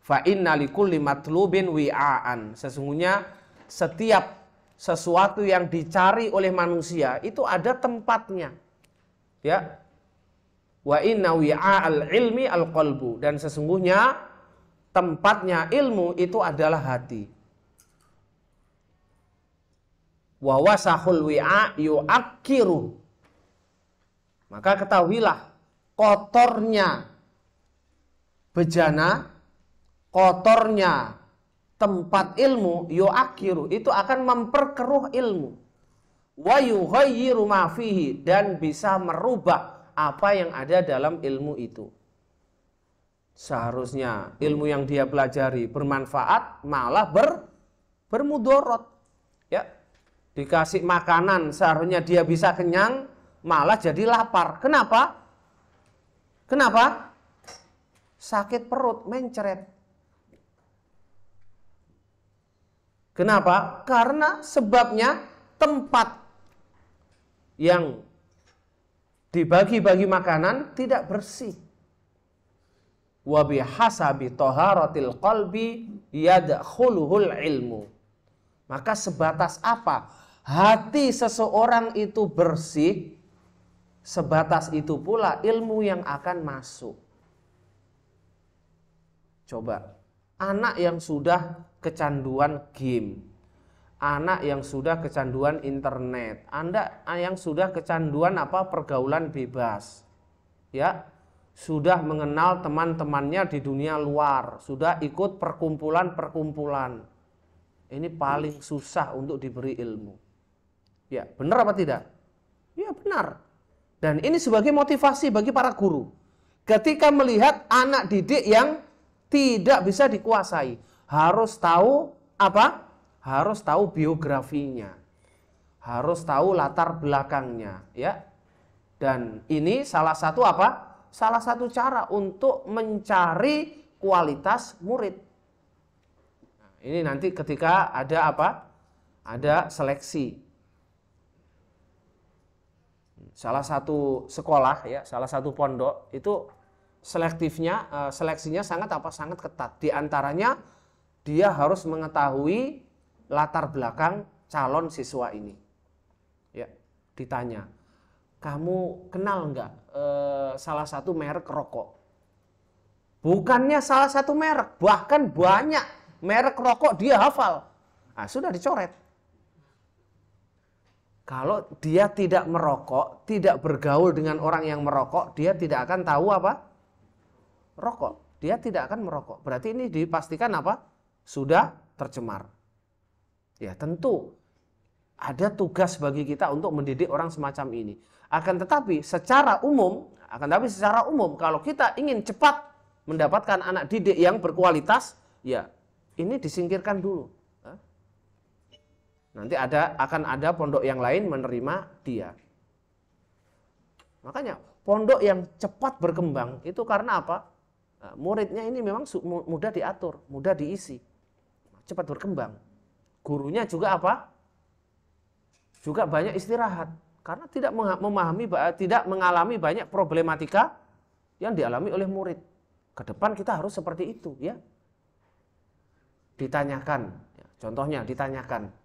S1: Fa inna likulli matlubin wi'aan. Sesungguhnya setiap sesuatu yang dicari oleh manusia itu ada tempatnya. Ya. Wa inna wi'al ilmi al qalbu, dan sesungguhnya tempatnya ilmu itu adalah hati. Wa wasahul wi'a yu'akkiru. Maka ketahuilah kotornya bejana, kotornya tempat ilmu, yu'akkiru, itu akan memperkeruh ilmu. Wa yughayyiru ma fihi, dan bisa merubah apa yang ada dalam ilmu itu. Seharusnya ilmu yang dia pelajari bermanfaat, malah bermudarat. Ya. Dikasih makanan seharusnya dia bisa kenyang, malah jadi lapar. Kenapa? Kenapa? Sakit perut, mencret. Kenapa? Karena sebabnya tempat yang dibagi-bagi makanan tidak bersih. Wa bihasabi taharatil qalbi yadkhuluhul ilmu. Maka sebatas apa hati seseorang itu bersih, sebatas itu pula ilmu yang akan masuk. Coba, anak yang sudah kecanduan game, anak yang sudah kecanduan internet, anak yang sudah kecanduan pergaulan bebas, ya, sudah mengenal teman-temannya di dunia luar, sudah ikut perkumpulan-perkumpulan. Ini paling susah untuk diberi ilmu. Ya, benar apa tidak? Ya, benar. Dan ini sebagai motivasi bagi para guru. Ketika melihat anak didik yang tidak bisa dikuasai, harus tahu apa? Harus tahu biografinya. Harus tahu latar belakangnya, ya. Dan ini salah satu apa? Salah satu cara untuk mencari kualitas murid. Nah, ini nanti ketika ada apa? Ada seleksi. Salah satu sekolah, ya, salah satu pondok itu seleksinya sangat ketat. Di antaranya dia harus mengetahui latar belakang calon siswa ini. Ya, ditanya, kamu kenal nggak salah satu merek rokok? Bukannya salah satu merek, bahkan banyak merek rokok dia hafal. Nah, sudah dicoret. Kalau dia tidak merokok, tidak bergaul dengan orang yang merokok, dia tidak akan tahu apa? Rokok. Dia tidak akan merokok. Berarti ini dipastikan apa? Sudah tercemar. Ya, tentu ada tugas bagi kita untuk mendidik orang semacam ini. Akan tetapi secara umum, kalau kita ingin cepat mendapatkan anak didik yang berkualitas, ya ini disingkirkan dulu. Nanti akan ada pondok yang lain menerima dia. Makanya pondok yang cepat berkembang itu karena apa? Nah, muridnya ini memang mudah diatur, mudah diisi, cepat berkembang. Gurunya juga apa? Juga banyak istirahat karena tidak mengalami banyak problematika yang dialami oleh murid. Ke depan kita harus seperti itu, ya. Ditanyakan, contohnya ditanyakan.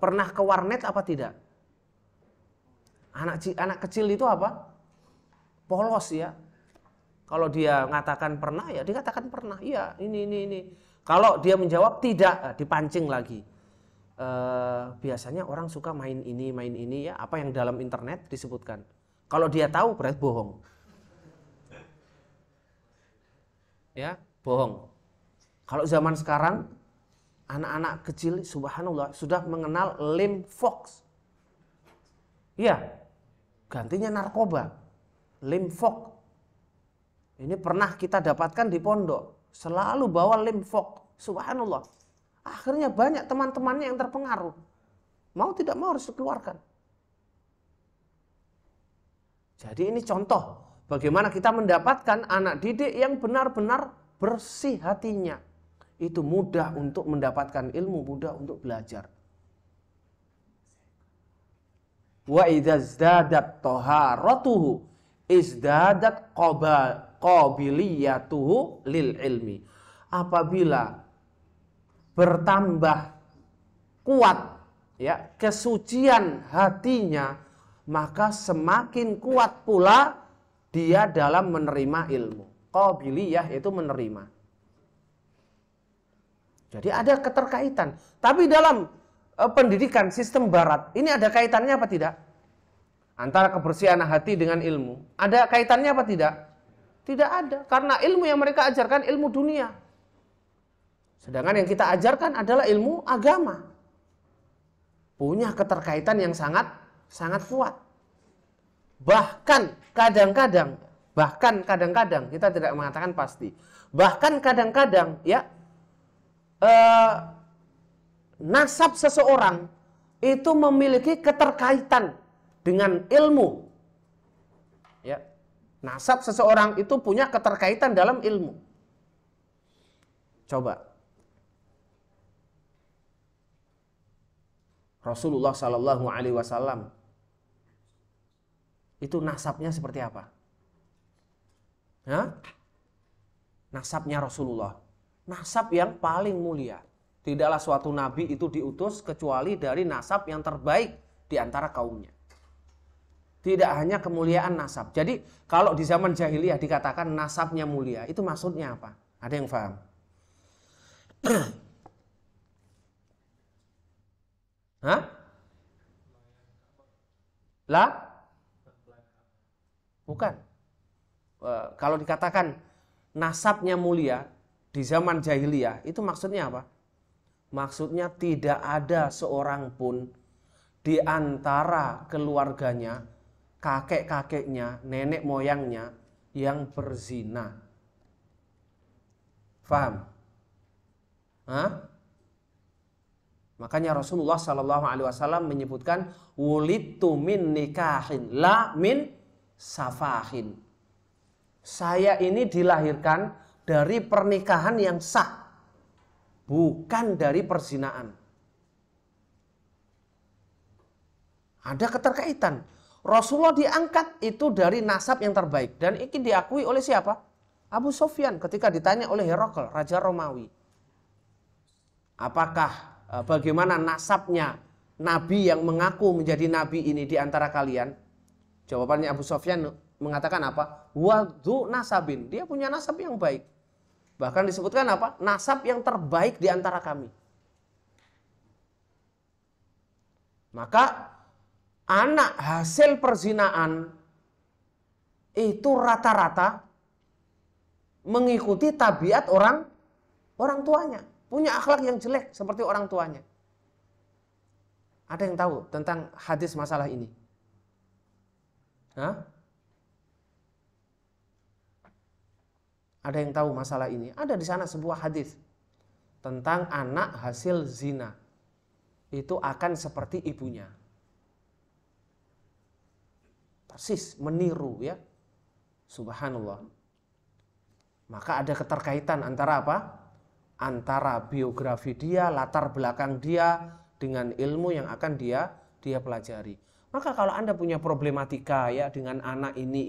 S1: Pernah ke warnet apa tidak? Anak kecil itu apa? Polos, ya. Kalau dia mengatakan pernah, ya dikatakan pernah. Iya, ini. Kalau dia menjawab tidak, dipancing lagi. Biasanya orang suka main ini, ya. Apa yang dalam internet disebutkan. Kalau dia tahu berarti bohong. Ya, bohong. Kalau zaman sekarang anak-anak kecil, subhanallah, sudah mengenal lem fox. Iya, gantinya narkoba. Lem fox. Ini pernah kita dapatkan di pondok. Selalu bawa lem fox. Subhanallah. Akhirnya banyak teman-temannya yang terpengaruh. Mau tidak mau harus dikeluarkan. Jadi ini contoh bagaimana kita mendapatkan anak didik yang benar-benar bersih hatinya. Itu mudah untuk mendapatkan ilmu, mudah untuk belajar. Wa idza izdadat taharatuhu izdadat qabiliyatuhu lil ilmi. Apabila bertambah kuat, ya, kesucian hatinya, maka semakin kuat pula dia dalam menerima ilmu. Qabiliyah itu menerima. Jadi ada keterkaitan. Tapi dalam pendidikan sistem barat, ini ada kaitannya apa tidak? Antara kebersihan hati dengan ilmu. Ada kaitannya apa tidak? Tidak ada. Karena ilmu yang mereka ajarkan ilmu dunia. Sedangkan yang kita ajarkan adalah ilmu agama. Punya keterkaitan yang sangat kuat. Bahkan kadang-kadang, kita tidak mengatakan pasti. Bahkan kadang-kadang, ya, nasab seseorang itu memiliki keterkaitan dengan ilmu. Ya, nasab seseorang itu punya keterkaitan dalam ilmu. Coba, Rasulullah Sallallahu Alaihi Wasallam itu nasabnya seperti apa? Ya? Nasabnya Rasulullah, nasab yang paling mulia. Tidaklah suatu nabi itu diutus kecuali dari nasab yang terbaik di antara kaumnya. Tidak hanya kemuliaan nasab. Jadi kalau di zaman jahiliyah dikatakan nasabnya mulia, itu maksudnya apa? Ada yang paham? Hah? Lah? Bukan. Kalau dikatakan nasabnya mulia di zaman jahiliyah, itu maksudnya apa? Maksudnya tidak ada seorang pun di antara keluarganya, kakek-kakeknya, nenek moyangnya yang berzina. Faham? Hah? Makanya Rasulullah Shallallahu Alaihi Wasallam menyebutkan wulidtu min nikahin la min safahin. Saya ini dilahirkan dari pernikahan yang sah, bukan dari perzinaan. Ada keterkaitan. Rasulullah diangkat itu dari nasab yang terbaik. Dan ini diakui oleh siapa? Abu Sufyan ketika ditanya oleh Herakl, Raja Romawi. Apakah bagaimana nasabnya Nabi yang mengaku menjadi Nabi ini di antara kalian? Jawabannya Abu Sufyan mengatakan apa? Wadhu nasabin. Dia punya nasab yang baik. Bahkan disebutkan apa? Nasab yang terbaik di antara kami. Maka anak hasil perzinaan itu rata-rata mengikuti tabiat orang tuanya. Punya akhlak yang jelek seperti orang tuanya. Ada yang tahu tentang hadis masalah ini? Hah? Ada yang tahu masalah ini? Ada di sana sebuah hadis tentang anak hasil zina. Itu akan seperti ibunya. Persis meniru ya. Subhanallah. Maka ada keterkaitan antara apa? Antara biografi dia, latar belakang dia dengan ilmu yang akan dia pelajari. Maka kalau Anda punya problematika ya dengan anak ini,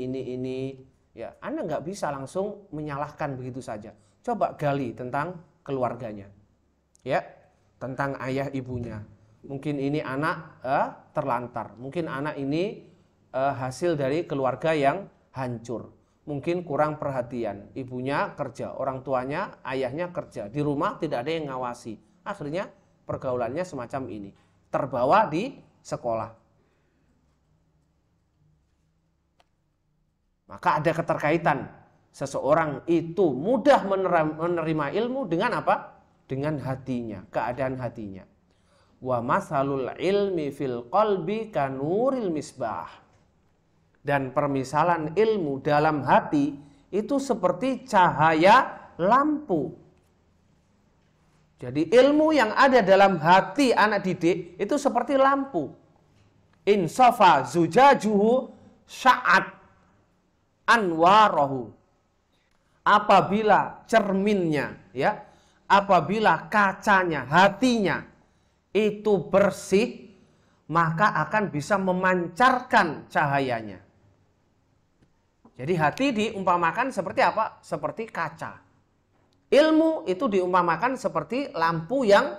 S1: ya Anda nggak bisa langsung menyalahkan begitu saja. Coba gali tentang keluarganya, ya, tentang ayah ibunya. Mungkin ini anak terlantar, mungkin anak ini hasil dari keluarga yang hancur. Mungkin kurang perhatian, ibunya kerja, orang tuanya, ayahnya kerja, di rumah tidak ada yang ngawasi. Akhirnya pergaulannya semacam ini, terbawa di sekolah. Maka ada keterkaitan, seseorang itu mudah menerima ilmu dengan apa? Dengan hatinya, keadaan hatinya. Wa masalul ilmi fil qalbi kanuril misbah. Dan permisalan ilmu dalam hati itu seperti cahaya lampu. Jadi ilmu yang ada dalam hati anak didik itu seperti lampu. Insafa zujajuhu sya'at anwarahu. Apabila cerminnya, ya, apabila kacanya, hatinya itu bersih, maka akan bisa memancarkan cahayanya. Jadi hati diumpamakan seperti apa? Seperti kaca. Ilmu itu diumpamakan seperti lampu yang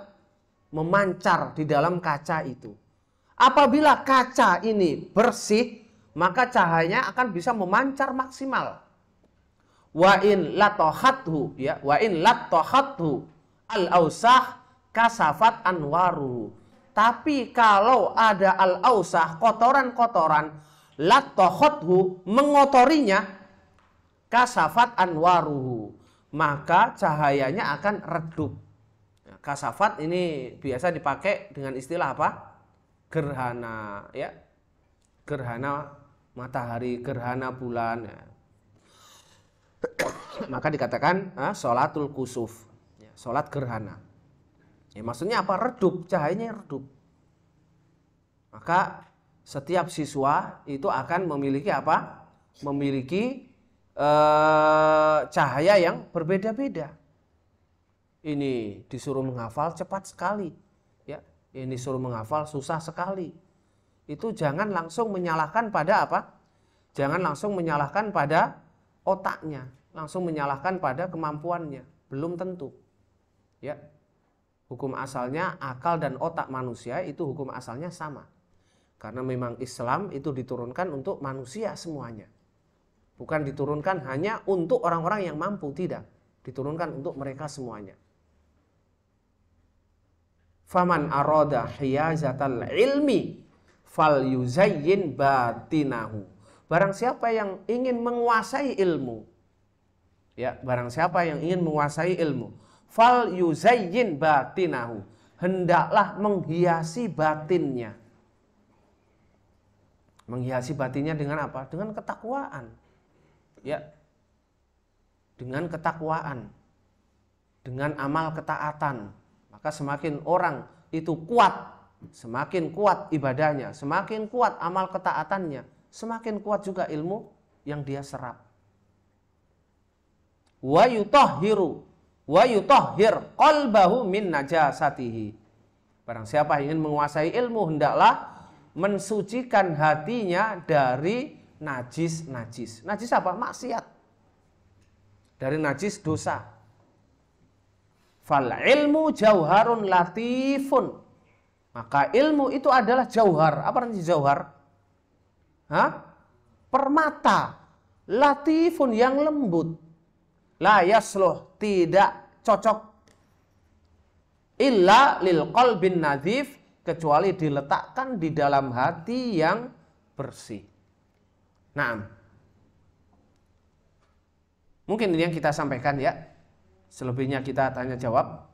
S1: memancar di dalam kaca itu. Apabila kaca ini bersih, maka cahayanya akan bisa memancar maksimal. Wa in latohathu, ya, wa in latohathu al-ausah kasafat anwaruhu. Tapi kalau ada al-ausah, kotoran-kotoran, latohathu, mengotorinya, kasafat anwaruhu, maka cahayanya akan redup. Kasafat ini biasa dipakai dengan istilah apa? Gerhana, ya, gerhana matahari, gerhana bulan, ya. Maka dikatakan sholatul kusuf, ya, sholat gerhana. Ya, maksudnya apa? Redup, cahayanya redup. Maka setiap siswa itu akan memiliki apa? Memiliki cahaya yang berbeda-beda. Ini disuruh menghafal cepat sekali, ya. Ini disuruh menghafal susah sekali. Itu jangan langsung menyalahkan pada apa? Jangan langsung menyalahkan pada otaknya, langsung menyalahkan pada kemampuannya. Belum tentu, ya. Hukum asalnya akal dan otak manusia itu hukum asalnya sama. Karena memang Islam itu diturunkan untuk manusia semuanya. Bukan diturunkan hanya untuk orang-orang yang mampu, tidak. Diturunkan untuk mereka semuanya. Faman arada hiyazatal ilmi fal yuzayyin batinahu. Barang siapa yang ingin menguasai ilmu, ya, barang siapa yang ingin menguasai ilmu, fal yuzayyin batinahu, hendaklah menghiasi batinnya. Menghiasi batinnya dengan apa? Dengan ketakwaan. Ya. Dengan ketakwaan. Dengan amal ketaatan. Maka semakin orang itu kuat, semakin kuat ibadahnya, semakin kuat amal ketaatannya, semakin kuat juga ilmu yang dia serap. Wa yutahhiru wa yutahhir qalbahu min najasatihi. Barang siapa ingin menguasai ilmu, hendaklah mensucikan hatinya dari najis-najis. Najis apa? Maksiat. Dari najis dosa. Fal ilmu jauharun latifun. Maka ilmu itu adalah jauhar. Apa artinya jauhar? Permata. Latifun, yang lembut. La yasluh, tidak cocok. Illa lil qalbin nadhif, kecuali diletakkan di dalam hati yang bersih. Nah, mungkin ini yang kita sampaikan ya. Selebihnya kita tanya jawab.